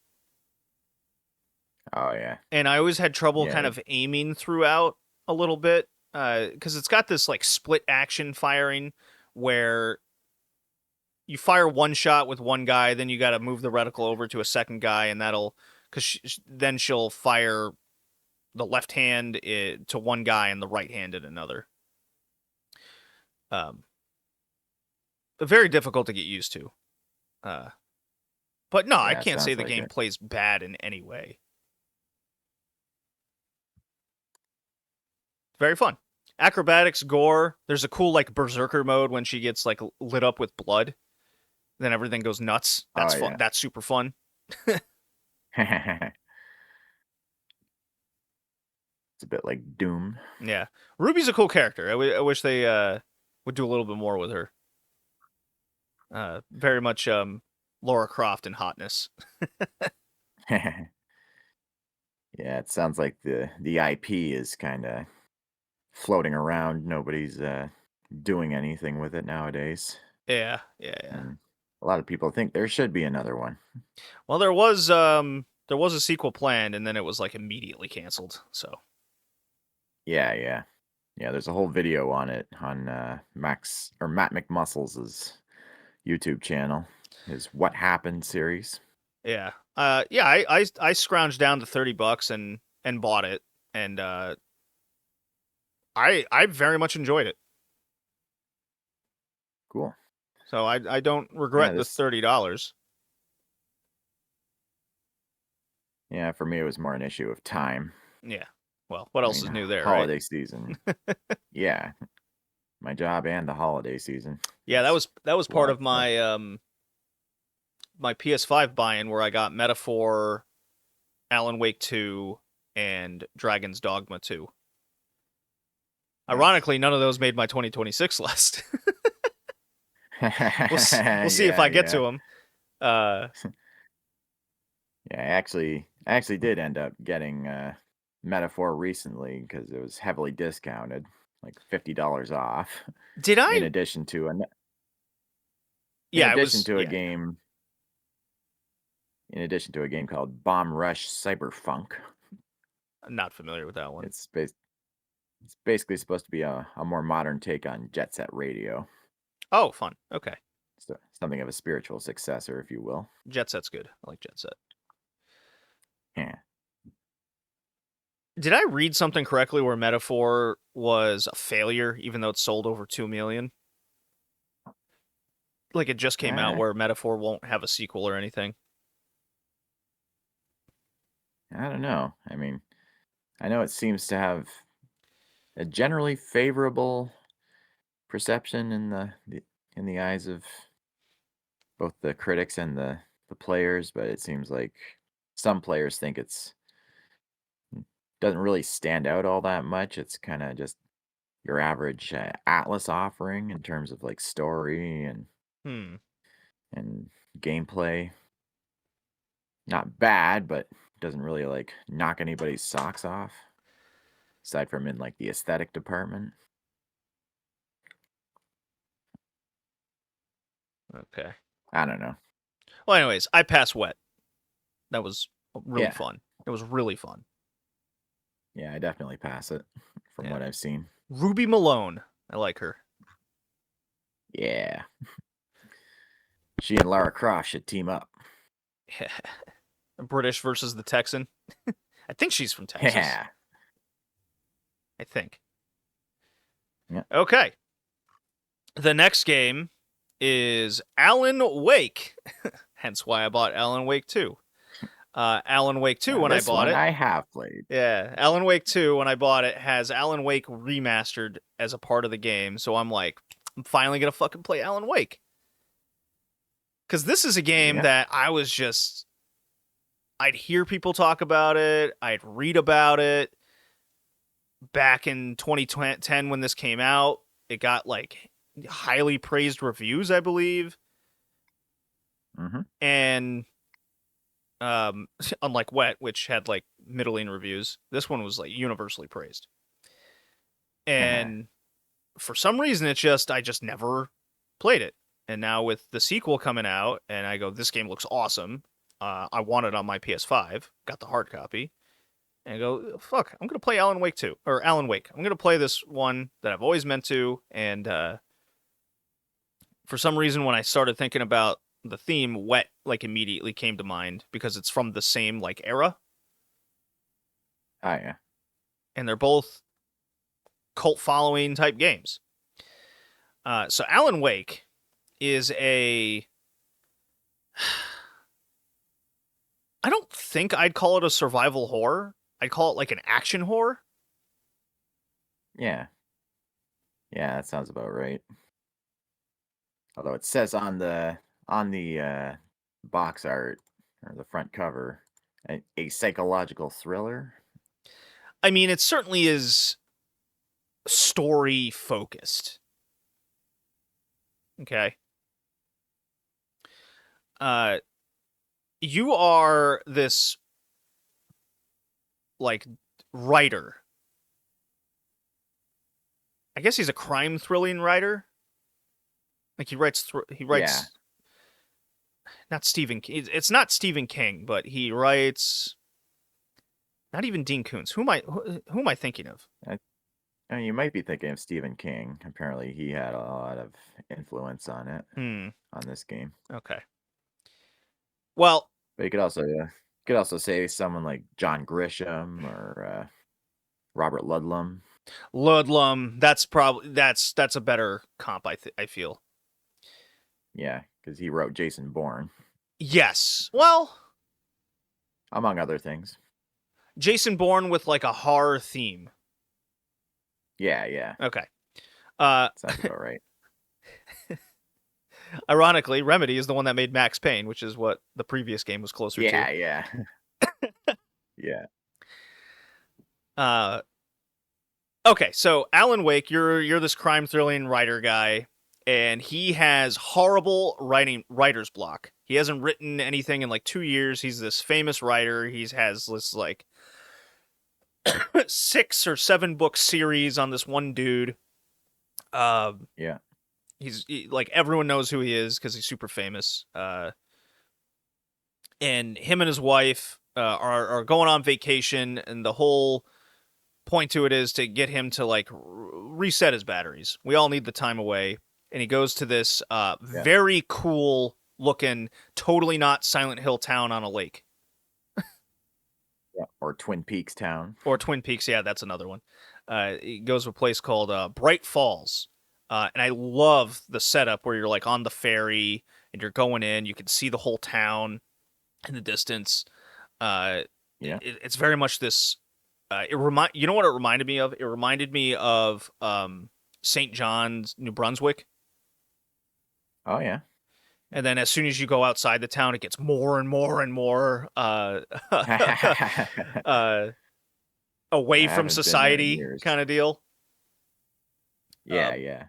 Oh yeah, and I always had trouble yeah, kind of aiming throughout a little bit because it's got this like split action firing where you fire one shot with one guy, then you got to move the reticle over to a second guy, and that'll then she'll fire the left hand to one guy and the right hand at another. Um, very difficult to get used to. But no, I yeah. can't say Sounds the like game it. plays bad in any way. Very fun. Acrobatics, gore. There's a cool like berserker mode when she gets like lit up with blood. Then everything goes nuts. That's Oh fun. yeah. That's super fun. It's a bit like Doom. Yeah, Ruby's a cool character. I wish they would do a little bit more with her. Very much Laura Croft in hotness. Yeah, it sounds like the IP is kind of floating around. Nobody's doing anything with it nowadays, Yeah, yeah, yeah. and a lot of people think there should be another one. Well, there was a sequel planned, and then it was like immediately canceled. So Yeah, yeah, yeah. There's a whole video on it on Matt McMuscles' YouTube channel, his "What Happened" series. yeah, yeah. I scrounged down to $30 and bought it, and I very much enjoyed it. Cool. So I don't Yeah, regret the this. $30. Yeah, for me, it was more an issue of time. Yeah. Well, what I else mean, is new there, right? holiday season. Yeah, my job and the holiday season. Yeah, It's that was a part lot. of my my PS5 buy-in where I got Metaphor, Alan Wake 2, and Dragon's Dogma 2. Nice. Ironically, none of those made my 2026 list. We'll see if Yeah, I get to yeah. them. Yeah, I actually did end up getting Metaphor recently because it was heavily discounted, like $50 off. Did In I? addition to a in Yeah, it addition was. to a Yeah, game in addition to a game called Bomb Rush Cyberfunk. I'm not familiar with that one. It's basically supposed to be a more modern take on Jet Set Radio. Oh, fun. Okay, So something of a spiritual successor, if you will. Jet Set's good. I like Jet Set. Yeah. Did I read something correctly where Metaphor was a failure, even though it sold over 2 million? Like it just came out Uh, where Metaphor won't have a sequel or anything. I don't know. I mean, I know it seems to have a generally favorable perception in the eyes of both the critics and the players, but it seems like some players think it's doesn't really stand out all that much. It's kind of just your average Atlas offering in terms of like story Hmm. and gameplay. Not bad, but doesn't really like knock anybody's socks off. Aside from in like the aesthetic department. Okay. I don't know. Well, anyways, I passed wet. That was really Yeah. fun. It was really fun. Yeah, I definitely pass it from Yeah. what I've seen. Ruby Malone. I like her. Yeah. She and Lara Croft should team up. British versus the Texan. I think she's from Texas. Yeah. I think. Yeah. Okay. The next game is Alan Wake. Hence why I bought Alan Wake 2. Alan Wake 2 when I This bought one it. I have played. Yeah, Alan Wake 2 when I bought it has Alan Wake remastered as a part of the game. So I'm like, I'm finally going to fucking play Alan Wake. Because this is a game Yeah. that I was just... I'd hear people talk about it. I'd read about it. Back in 2010 when this came out, it got like highly praised reviews, I believe. Mm-hmm. And unlike Wet, which had like middling reviews, this one was like universally praised. And for some reason, I just never played it. And now with the sequel coming out, and I go, this game looks awesome. I want it on my PS5. Got the hard copy. And I go, fuck, I'm going to play Alan Wake 2. Or Alan Wake. I'm going to play this one that I've always meant to. And for some reason, when I started thinking about the theme, Wet, like, immediately came to mind. Because it's from the same, like, era. Oh, yeah. And they're both cult following type games. So Alan Wake is a... I don't think I'd call it a survival horror. I'd call it like an action horror. Yeah. Yeah, that sounds about right. Although it says on the box art or the front cover, a psychological thriller. I mean, it certainly is story focused. Okay. You are this like writer. I guess he's a crime thrilling writer. Like he writes Yeah. not Stephen King. It's not Stephen King, but he writes not even Dean Koontz. Who am I thinking of? You might be thinking of Stephen King. Apparently, he had a lot of influence on it, on this game. Okay. Well, But you could also say someone like John Grisham or Robert Ludlum. Ludlum. That's probably that's a better comp. I feel. Yeah, because he wrote Jason Bourne, Yes. Well, among other things. Jason Bourne with like a horror theme. Yeah, yeah, Okay. sounds about right. Ironically, Remedy is the one that made Max Payne, which is what the previous game was closer Yeah, to. yeah, yeah. Okay, so Alan Wake, you're this crime thrilling writer guy, and he has horrible writer's block. He hasn't written anything in like 2 years. He's this famous writer. He has this like 6 or 7 book series on this one dude. Yeah. Like everyone knows who he is because he's super famous. And him and his wife are going on vacation, and the whole point to it is to get him to like reset his batteries. We all need the time away, and he goes to this very cool looking, totally not Silent Hill town on a lake. Yeah. Or Twin Peaks town. Or Twin Peaks, yeah, that's another one. He goes to a place called Bright Falls. And I love the setup where you're like on the ferry and you're going in. You can see the whole town in the distance. Yeah. it's very much this. You know what it reminded me of? It reminded me of St. John's, New Brunswick. Oh yeah. And then as soon as you go outside the town, it gets more and more and more uh, away I from haven't been there in society years. kind of deal. Yeah, Uh, yeah.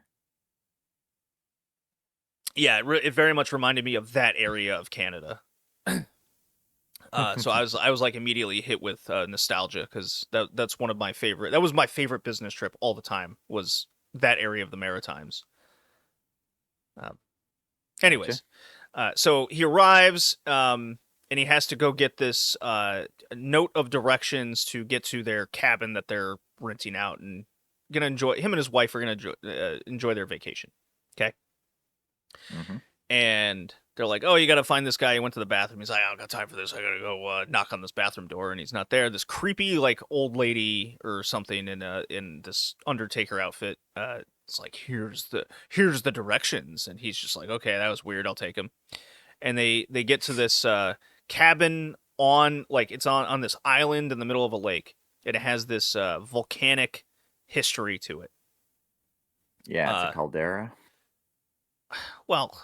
yeah, it very much reminded me of that area of Canada. So I was like immediately hit with nostalgia because that's one of my favorite. That was my favorite business trip all the time. Was that area of the Maritimes. Uh, Gotcha. Anyways, so he arrives, and he has to go get this note of directions to get to their cabin that they're renting out, and gonna enjoy. Him and his wife are gonna enjoy their vacation. Okay, Hmm. and they're like, "Oh, you got to find this guy. He went to the bathroom." He's like, "I don't got time for this. I gotta go knock on this bathroom door," and he's not there. This creepy like old lady or something in this Undertaker outfit. It's like here's the directions, and he's just like, "Okay, that was weird. I'll take him." And they get to this cabin on like it's on this island in the middle of a lake, and it has this volcanic history to it. Yeah, it's a Uh, caldera. well,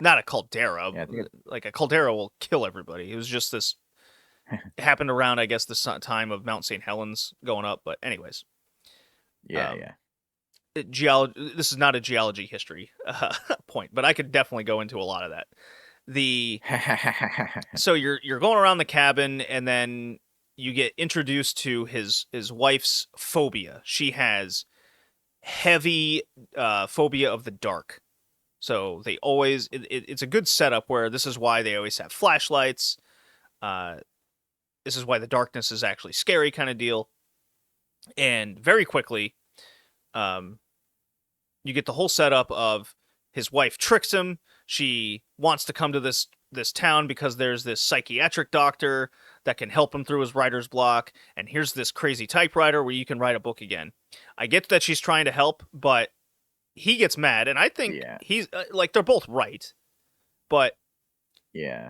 not a caldera. Yeah, I think it. Like a caldera will kill everybody. It was just this. It happened around, I guess, the time of Mount St. Helens going up. But anyways, Yeah, um, yeah. geology. This is not a geology history point, but I could definitely go into a lot of that. The So you're going around the cabin, and then you get introduced to his wife's phobia. She has heavy phobia of the dark. So they always it's a good setup where this is why they always have flashlights. Uh, this is why the darkness is actually scary kind of deal. And very quickly, um, you get the whole setup of his wife tricks him. She wants to come to this town because there's this psychiatric doctor that can help him through his writer's block, and here's this crazy typewriter where you can write a book again. I get that she's trying to help, but he gets mad, and I think Yeah, he's like they're both right, but yeah,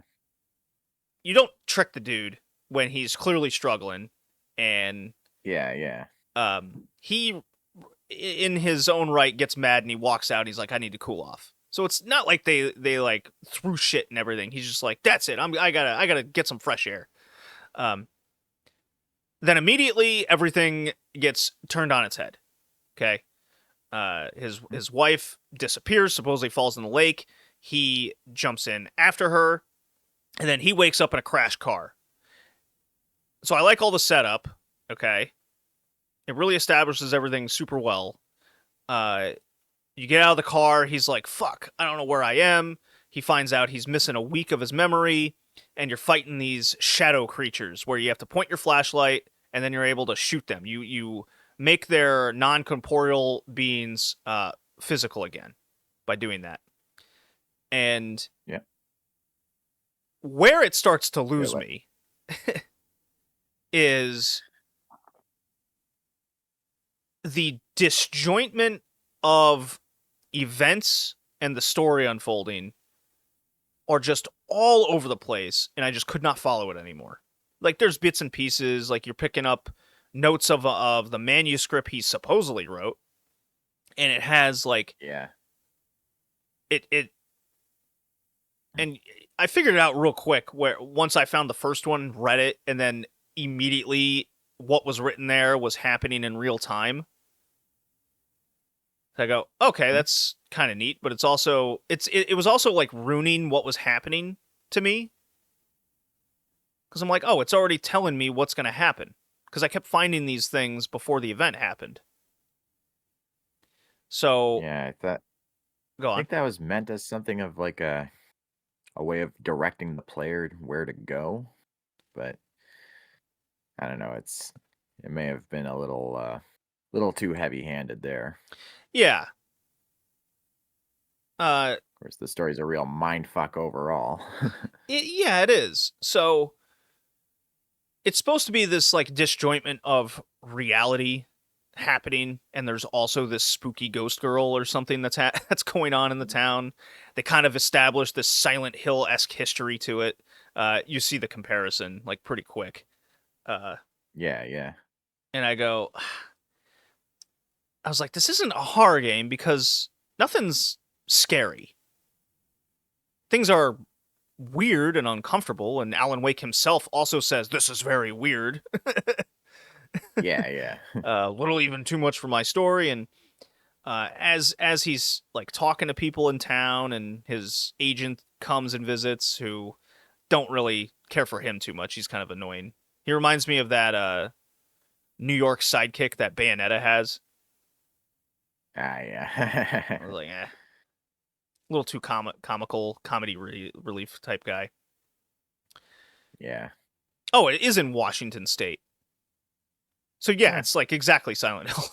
you don't trick the dude when he's clearly struggling, and yeah, yeah. he in his own right gets mad and he walks out and he's like, I need to cool off. So it's not like they like threw shit and everything. He's just like, that's it. I gotta get some fresh air. Um, then immediately everything gets turned on its head. Okay. His wife disappears, supposedly falls in the lake. He jumps in after her, and then he wakes up in a crashed car. So I like all the setup. Okay. It really establishes everything super well. Uh, You get out of the car, he's like, fuck, I don't know where I am. He finds out he's missing a week of his memory, and you're fighting these shadow creatures where you have to point your flashlight and then you're able to shoot them. You make their non-corporeal beings physical again by doing that. And Yeah. where it starts to Yeah, lose like, me is the disjointment of events and the story unfolding are just all over the place, and I just could not follow it anymore. Like there's bits and pieces, like you're picking up notes of the manuscript he supposedly wrote, and it has like yeah, it and I figured it out real quick where once I found the first one, read it, and then immediately what was written there was happening in real time. So I go, okay, mhm, that's kind of neat, but it's also it was also like ruining what was happening to me because I'm like, oh, it's already telling me what's going to happen because I kept finding these things before the event happened. So yeah. go I on. think that was meant as something of like a way of directing the player where to go, but I don't know. It may have been a little too heavy-handed there. Yeah. Uh, Of course, the story's a real mind fuck overall. yeah, it is. So it's supposed to be this like disjointment of reality happening, and there's also this spooky ghost girl or something that's going on in the town. They kind of established this Silent Hill esque history to it. you see the comparison like pretty quick. Yeah, yeah. And I go, I was like, this isn't a horror game because nothing's scary. Things are weird and uncomfortable, and Alan Wake himself also says this is very weird. Yeah, yeah. A little even too much for my story. And as he's like talking to people in town, and his agent comes and visits, who don't really care for him too much. He's kind of annoying. He reminds me of that New York sidekick that Bayonetta has. Ah, I yeah. was like, a little too comical, comedy relief type guy. Yeah. Oh, it is in Washington State. So yeah, Huh. it's like exactly Silent Hill.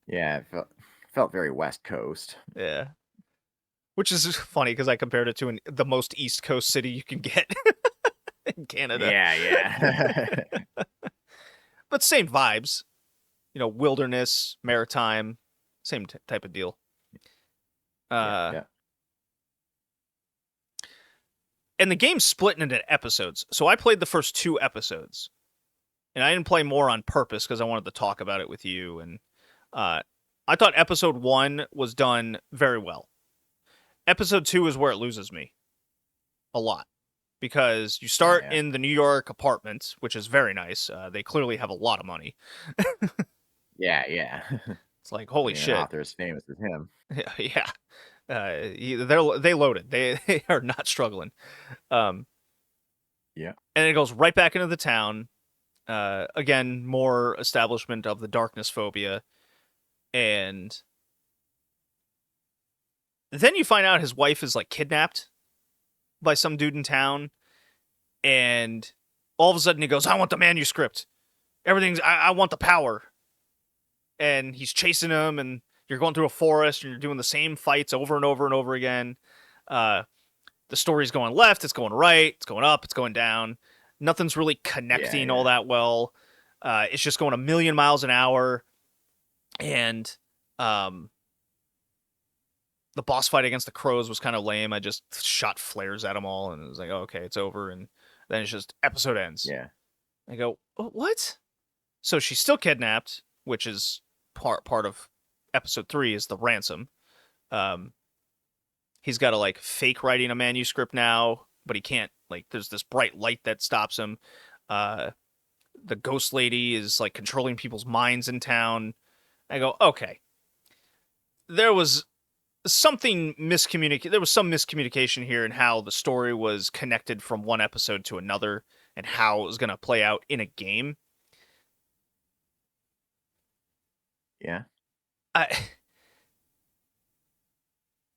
Yeah, it felt very West Coast. Yeah. Which is funny because I compared it to the most East Coast city you can get in Canada. Yeah, yeah. But same vibes. Wilderness, maritime, same type of deal. Yeah, Uh, yeah. and the game's split into episodes. So I played the first 2 episodes. And I didn't play more on purpose because I wanted to talk about it with you. And uh, I thought episode 1 was done very well. Episode 2 is where it loses me a lot. Because you Oh, start yeah. in the New York apartment, which is very nice. They clearly have a lot of money. Yeah, yeah. It's like, holy Being an shit. author as famous as him. Yeah. They loaded. They are not struggling. Um, Yeah. and it goes right back into the town. Again, more establishment of the darkness phobia. And then you find out his wife is like kidnapped by some dude in town. And all of a sudden he goes, I want the manuscript. I want the power. And he's chasing him, and you're going through a forest, and you're doing the same fights over and over and over again. The story's going left, it's going right, it's going up, it's going down. Nothing's really Yeah, connecting all yeah. that well. It's just going a million miles an hour. And the boss fight against the crows was kind of lame. I just shot flares at them all, and it was like, oh, okay, it's over. And then it's just episode ends. Yeah. I go, what? So she's still kidnapped, which is part of episode 3 is the ransom. Um, he's got to like fake writing a manuscript now, but he can't. Like, there's this bright light that stops him. Uh, the ghost lady is like controlling people's minds in town. I go, okay. There was something miscommunicated. There was some miscommunication here in how the story was connected from one episode to another, and how it was going to play out in a game. Yeah. I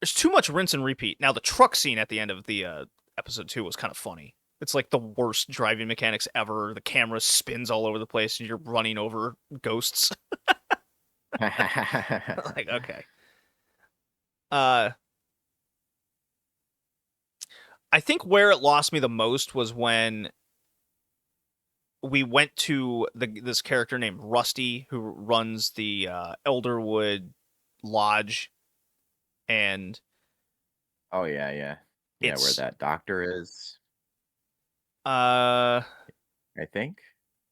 There's too much rinse and repeat. Now, the truck scene at the end of the episode 2 was kind of funny. It's like the worst driving mechanics ever. The camera spins all over the place, and you're running over ghosts. Like, okay. I think where it lost me the most was when we went to this character named Rusty, who runs the Elderwood Lodge, and Oh, yeah, yeah. Yeah, where it's that doctor is, uh I think?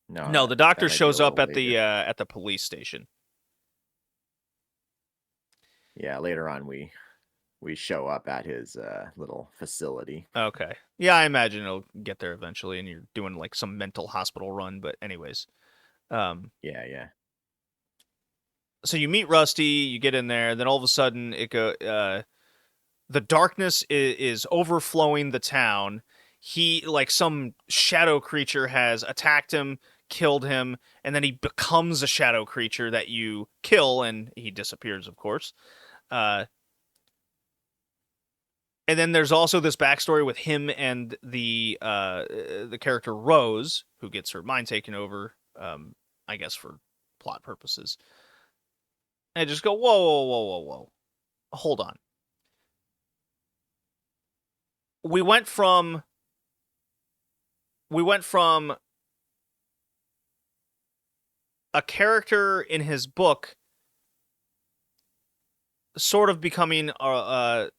No, no, the that doctor might be a shows up little later. at the police station. Yeah, later on we show up at his little facility. Okay. Yeah, I imagine it'll get there eventually, and you're doing like some mental hospital run. But anyways, Yeah, yeah. so you meet Rusty, you get in there, then all of a sudden the darkness is overflowing the town. He, like, some shadow creature has attacked him, killed him, and then he becomes a shadow creature that you kill, and he disappears, of course. Uh, and then there's also this backstory with him and the character Rose, who gets her mind taken over, I guess for plot purposes. And I just go, whoa, whoa, whoa, whoa, whoa. Hold on. We went from a character in his book sort of becoming the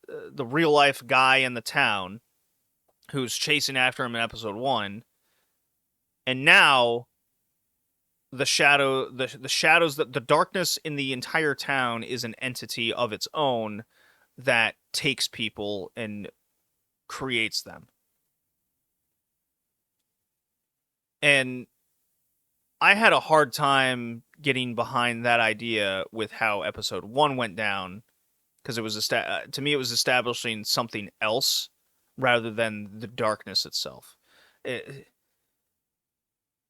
real life guy in the town who's chasing after him in episode 1, and now the shadows, the darkness in the entire town is an entity of its own that takes people and creates them. And I had a hard time getting behind that idea with how episode 1 went down, because it was to me it was establishing something else rather than the darkness itself. It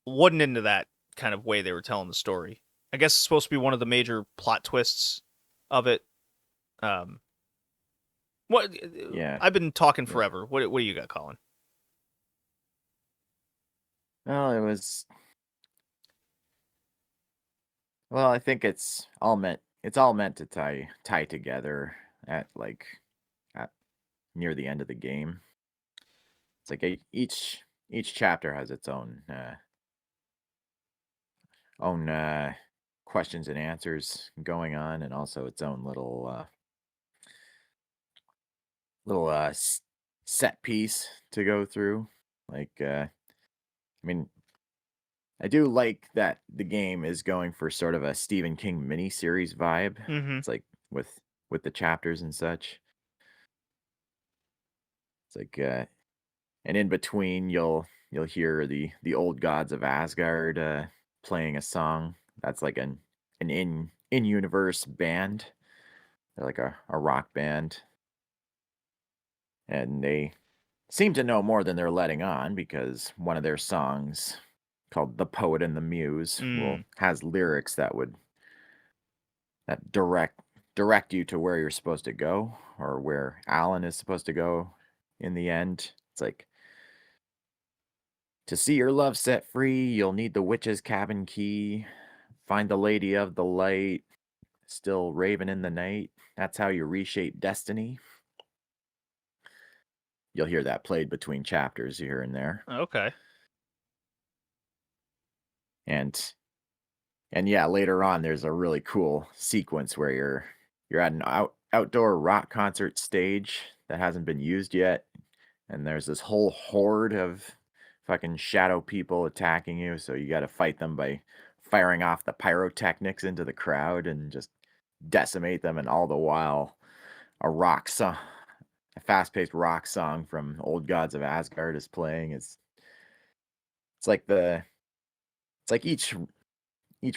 wasn't into that kind of way they were telling the story. I guess it's supposed to be one of the major plot twists of it. Um, what Yeah. I've been talking Yeah. forever. What do you got, Colin? Well, it was. Well, I think it's all meant to tie together at at near the end of the game. It's like each chapter has its own questions and answers going on, and also its own little set piece to go through. I mean, I do like that the game is going for sort of a Stephen King mini-series vibe. Mm-hmm. It's like with the chapters and such. It's and in between you'll hear the old gods of Asgard playing a song. That's like an in-universe band. They're like a rock band, and they seem to know more than they're letting on, because one of their songs, called "The Poet and the Muse," will Mm. has lyrics that direct you to where you're supposed to go, or where Alan is supposed to go in the end. It's like, to see your love set free, you'll need the witch's cabin key. Find the lady of the light, still raving in the night. That's how you reshape destiny. You'll hear that played between chapters here and there. Okay. And yeah, later on there's a really cool sequence where you're at an outdoor rock concert stage that hasn't been used yet, and there's this whole horde of fucking shadow people attacking you, so you got to fight them by firing off the pyrotechnics into the crowd and just decimate them. And all the while, a rock song a fast-paced rock song from Old Gods of Asgard is playing. It's like the it's like each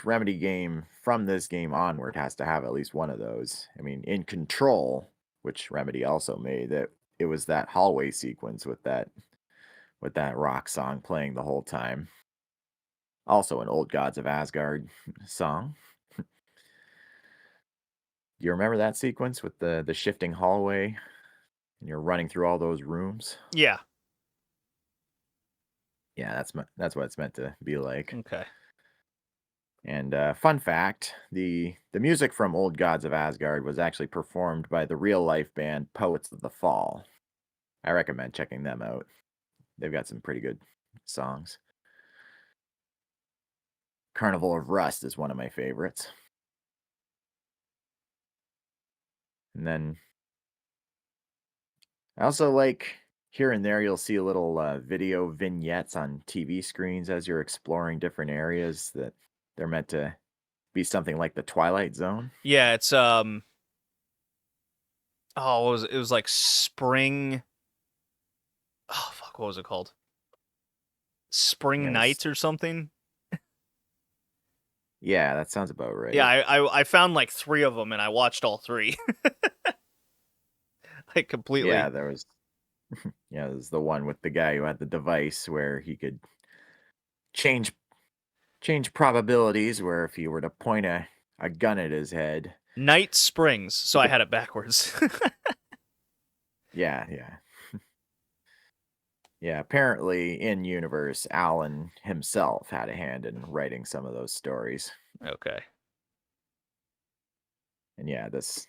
Remedy game from this game onward has to have at least one of those. I mean, in Control, which Remedy also made, that it was that hallway sequence with that rock song playing the whole time. Also an Old Gods of Asgard song. Do you remember that sequence with the shifting hallway and you're running through all those rooms? Yeah. Yeah, that's what it's meant to be like. Okay. And fun fact, the music from Old Gods of Asgard was actually performed by the real life band Poets of the Fall. I recommend checking them out. They've got some pretty good songs. Carnival of Rust is one of my favorites. And then I also like, here and there you'll see a little video vignettes on TV screens as you're exploring different areas that they're meant to be something like the Twilight Zone. Yeah, it's oh, it was like spring. Oh fuck, what was it called? Spring Yes. Nights or something. Yeah, that sounds about Yeah, right. I found like 3 of them and I watched all 3. Like Yeah, completely. there was yeah, there's the one with the guy who had the device where he could change probabilities, where if he were to point a gun at his head, Night Springs. he So I could. had it backwards. Yeah, yeah. Yeah, apparently in universe, Alan himself had a hand in writing some of those stories. Okay. And yeah, this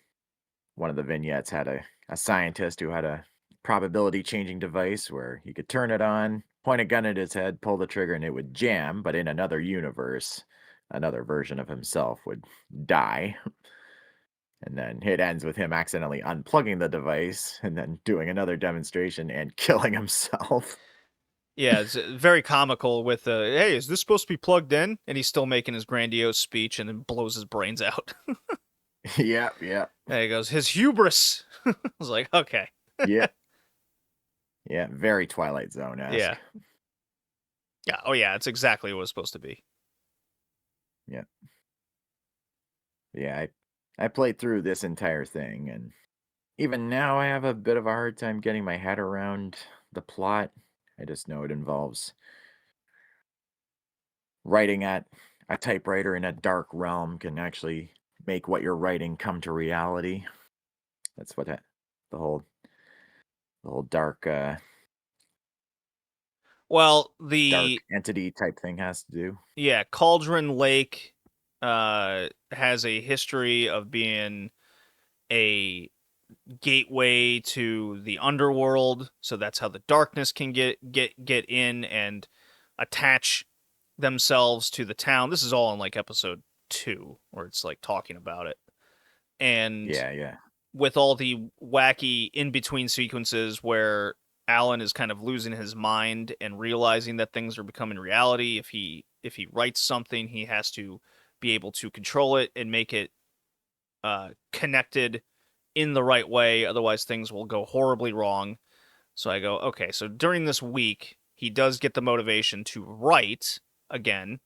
one of the vignettes had a scientist who had a probability changing device where he could turn it on, point a gun at his head, pull the trigger, and it would jam. But in another universe, another version of himself would die. And then it ends with him accidentally unplugging the device and then doing another demonstration and killing himself. Yeah, it's very comical with hey, is this supposed to be plugged in? And he's still making his grandiose speech and then blows his brains out. Yeah, yeah, And he goes, his hubris. I was like, okay. yeah, yeah. Very Twilight Zone Yeah. esque. Yeah. Oh, yeah. It's exactly what it's supposed to be. Yeah, yeah. I played through this entire thing, and even now I have a bit of a hard time getting my head around the plot. I just know it involves writing at a typewriter in a dark realm can actually make what you're writing come to reality. That's what the whole the whole Well, dark entity type thing has to do. yeah, Cauldron Lake has a history of being a gateway to the underworld, so that's how the darkness can get in and attach themselves to the town. This is all in like episode 2 where it's like talking about it. And Yeah, yeah, with all the wacky in between sequences where Alan is kind of losing his mind and realizing that things are becoming reality. If he writes something, he has to be able to control it and make it connected in the right way. Otherwise, things will go horribly wrong. So I go, okay. So during this week, he does get the motivation to write again,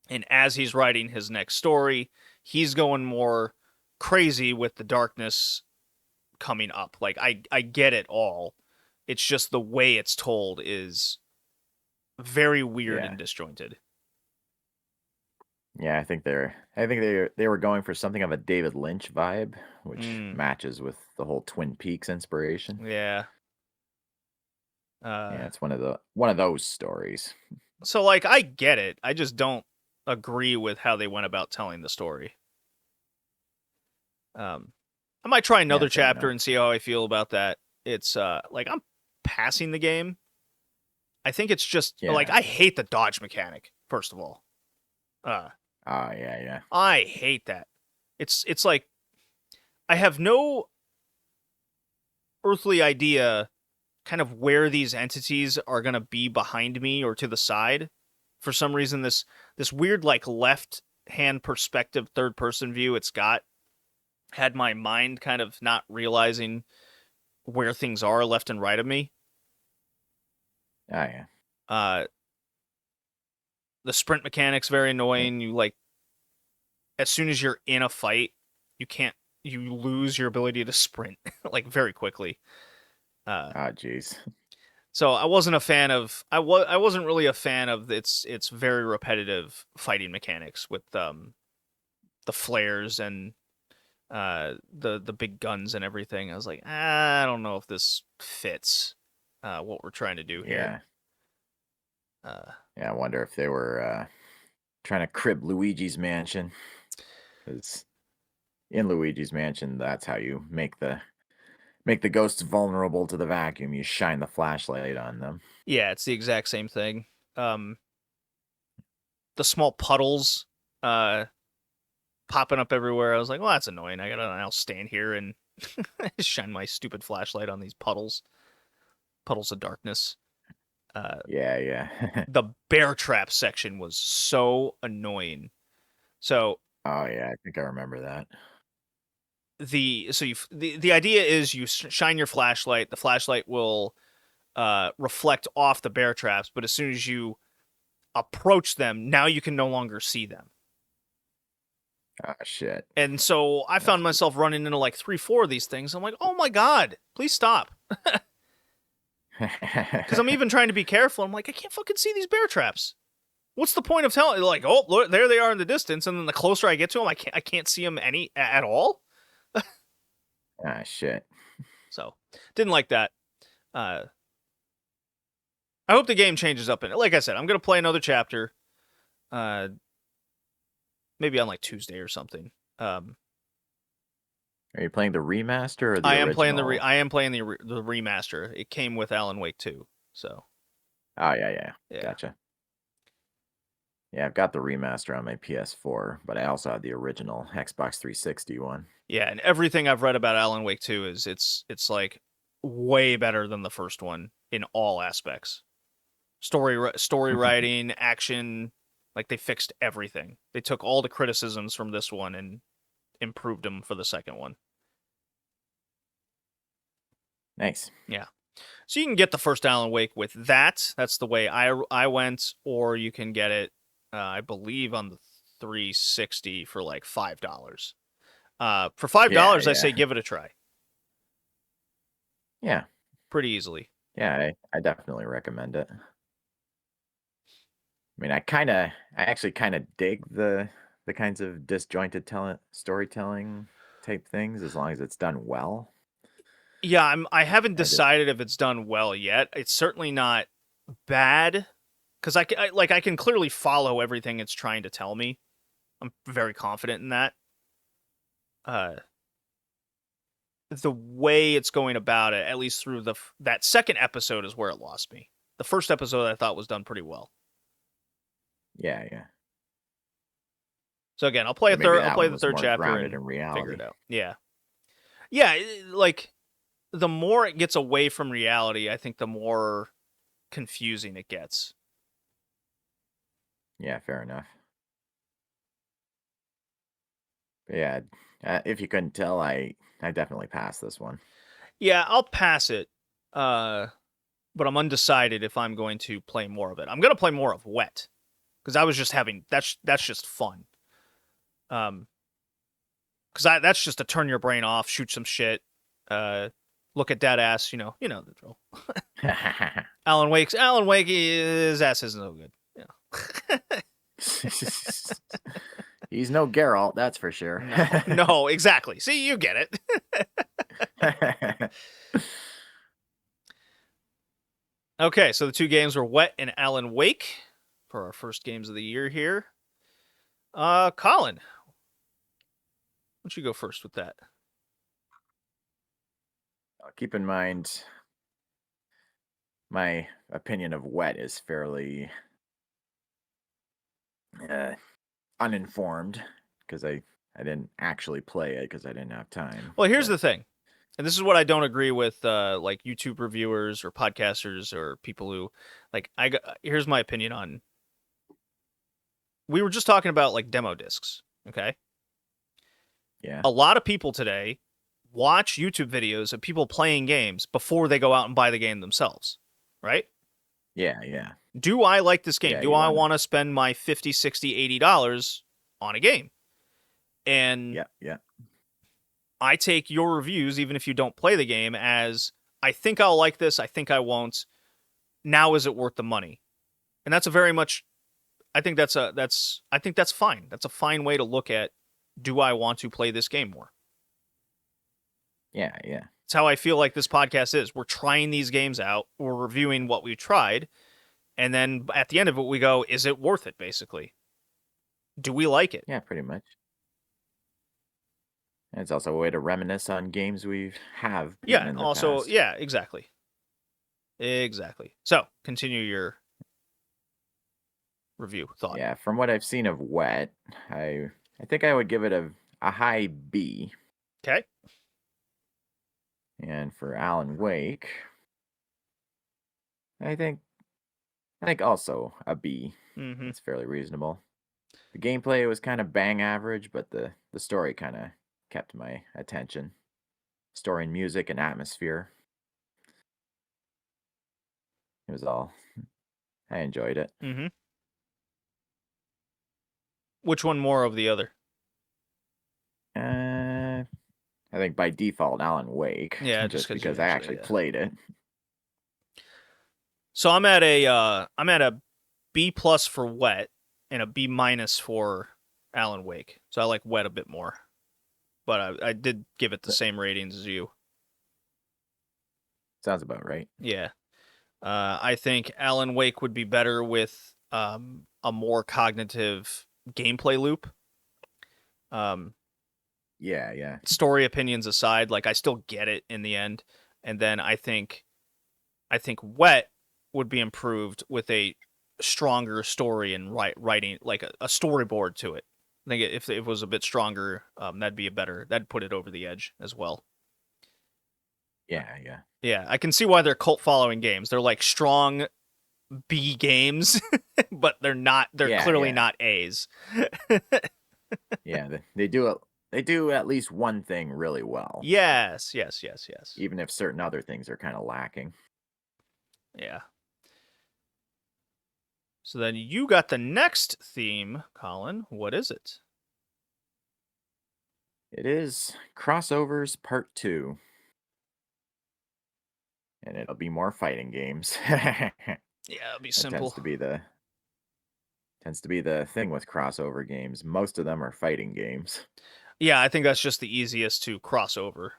and as he's writing his next story, he's going more crazy with the darkness coming up. Like I get it all. It's just the way it's told is very weird yeah, and disjointed. yeah. I think they were going for something of a David Lynch vibe, which Mm, matches with the whole Twin Peaks inspiration. yeah. Yeah, Uh, it's one of those stories. so like I get it. I just don't agree with how they went about telling the story. Um, I might try Yeah, another fair chapter enough. and see how I feel about that. It's like I'm passing the game. I think it's just like Yeah. I hate the dodge mechanic. First of all, uh, Oh, yeah, yeah, I hate that. It's like I have no earthly idea kind of where these entities are going to be behind me or to the side. For some reason this weird like left hand perspective third person view it's got had my mind kind of not realizing where things are left and right of me. oh, yeah, Uh the sprint mechanic's very yeah. annoying. You like as soon as you're in a fight, you lose your ability to sprint like very quickly. Uh Oh, jeez. So I wasn't a fan of I wasn't really a fan of its very repetitive fighting mechanics with the flares and the big guns and everything. I was like, I don't know if this fits what we're trying to do here. Yeah, Uh, yeah. I wonder if they were trying to crib Luigi's Mansion, because in Luigi's Mansion, that's how you make the ghosts vulnerable to the vacuum. You shine the flashlight on them. yeah, it's the exact same thing. Um, the small puddles uh, popping up everywhere. I was like, well, that's annoying. I gotta now stand here and shine my stupid flashlight on these puddles of darkness. Uh, Yeah, yeah. the bear trap section was so annoying. So Oh, yeah. I think I remember that. the idea is you shine your flashlight. The flashlight will reflect off the bear traps, but as soon as you approach them, now you can no longer see them. Oh, shit. And so I That's found myself running into like 3, 4 of these things. I'm like, oh my god, please stop. Because I'm even trying to be careful. I'm like, I can't fucking see these bear traps. What's the point of telling? Like, oh, look, there they are in the distance, and then the closer I get to them, I can't see them any at all. Ah, shit. So didn't like that. Uh, I hope the game changes up in it. Like I said, I'm gonna play another chapter. Uh, maybe on like Tuesday or something. Um, Are you playing the remaster or the I am playing the original? I am playing the remaster. It came with Alan Wake 2. So Oh, yeah, yeah. yeah. Gotcha. Yeah, I've got the remaster on my PS4, but I also have the original Xbox 360 one. Yeah, and everything I've read about Alan Wake 2 is it's like way better than the first one in all aspects. Story writing, action, like they fixed everything. They took all the criticisms from this one and improved them for the second one. Nice. Yeah. So you can get the first Alan Wake with that. That's the way I went, or you can get it, I believe, on the 360 for like $5. For Yeah, $5, I yeah. say give it a try. Yeah. Pretty easily. Yeah, I definitely recommend it. I mean, I actually kind of dig the kinds of disjointed storytelling type things as long as it's done well. Yeah, I haven't I just decided if it's done well yet. It's certainly not bad because I can clearly follow everything it's trying to tell me. I'm very confident in that. Uh, the way it's going about it, at least through that second episode, is where it lost me. The first episode I thought was done pretty well. yeah, yeah. So again, Or maybe I'll that play one the was third more chapter grounded and in figure it reality. out. Yeah, yeah. Like the more it gets away from reality, I think the more confusing it gets. Yeah, fair enough. But yeah, if you couldn't tell, I definitely passed this one. Yeah, I'll pass it. But I'm undecided if I'm going to play more of it. I'm going to play more of Wet because I was just having that's just fun. Because that's just to turn your brain off, shoot some shit, look at dead ass. You know the drill. Alan Wake, his ass isn't so good. Yeah. He's no Geralt, that's for sure. No, exactly. See, you get it. Okay, so the two games were Wet and Alan Wake for our first games of the year here. Colin, why don't you go first with that? Keep in mind, my opinion of Wet is fairly uh, uninformed because I didn't actually play it because I didn't have time. Well, here's But the thing, and this is what I don't agree with, like YouTube reviewers or podcasters or people who, like, here's my opinion on. We were just talking about like demo discs, okay? yeah, A lot of people today watch YouTube videos of people playing games before they go out and buy the game themselves, right? yeah, yeah, Do I like this game? yeah. Do You I want to? want to spend my $50, $60, $80 on a game? And Yeah, yeah, I take your reviews, even if you don't play the game, as I think I'll like this, I think I won't. Now is it worth the money? And that's a very much I think I think that's fine. That's a fine way to look at, do I want to play this game more? yeah, yeah. It's how I feel like this podcast is. We're trying these games out, we're reviewing what we tried, and then at the end of it we go, is it worth it, basically? Do we like it? Yeah, pretty much. And it's also a way to reminisce on games we have Yeah, beaten and in the also, past. yeah, exactly. Exactly. So, continue your review thought. Yeah, from what I've seen of Wet, I think I would give it a high B. Okay. And for Alan Wake, I think I think also a B. Mm-hmm. It's fairly reasonable. The gameplay was kind of bang average, but the story kind of kept my attention. Story and music and atmosphere. It was all I enjoyed it. Mm-hmm. Which one more of the other? I think by default Alan Wake, Yeah, just just because you because I actually, actually played it. So I'm at a B plus for Wet and a B minus for Alan Wake. So I like Wet a bit more, but I did give it the same ratings as you. Sounds about right. Yeah, I think Alan Wake would be better with a more cognitive gameplay loop. Um, Yeah, yeah. Story opinions aside, like I still get it in the end, and then I think Wet would be improved with a stronger story and writing, like a storyboard to it. I think if it was a bit stronger, that'd put it over the edge as well. Yeah, yeah. Yeah, I can see why they're cult following games. They're like strong B games, but they're not. They're Yeah, clearly yeah. not A's. Yeah, they do it. They do at least one thing really well, Yes, yes, yes, yes. even if certain other things are kind of lacking. Yeah. So then you got the next theme, Colin. What is it? It is Crossovers Part 2, and it'll be more fighting games. Yeah, it'll be That tends simple. to be the thing with crossover games. Most of them are fighting games. Yeah, I think that's just the easiest to cross over.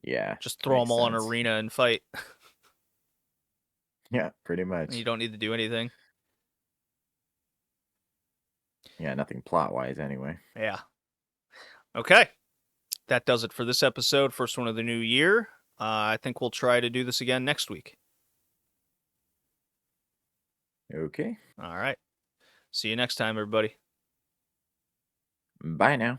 Yeah, Just throw them makes all in an sense. arena and fight. Yeah, pretty You much. don't need to do anything. Yeah, nothing plot-wise anyway. Yeah. Okay. That does it for this episode. First one of the new year. I think we'll try to do this again next week. Okay. All right. See you next time, everybody. Bye now.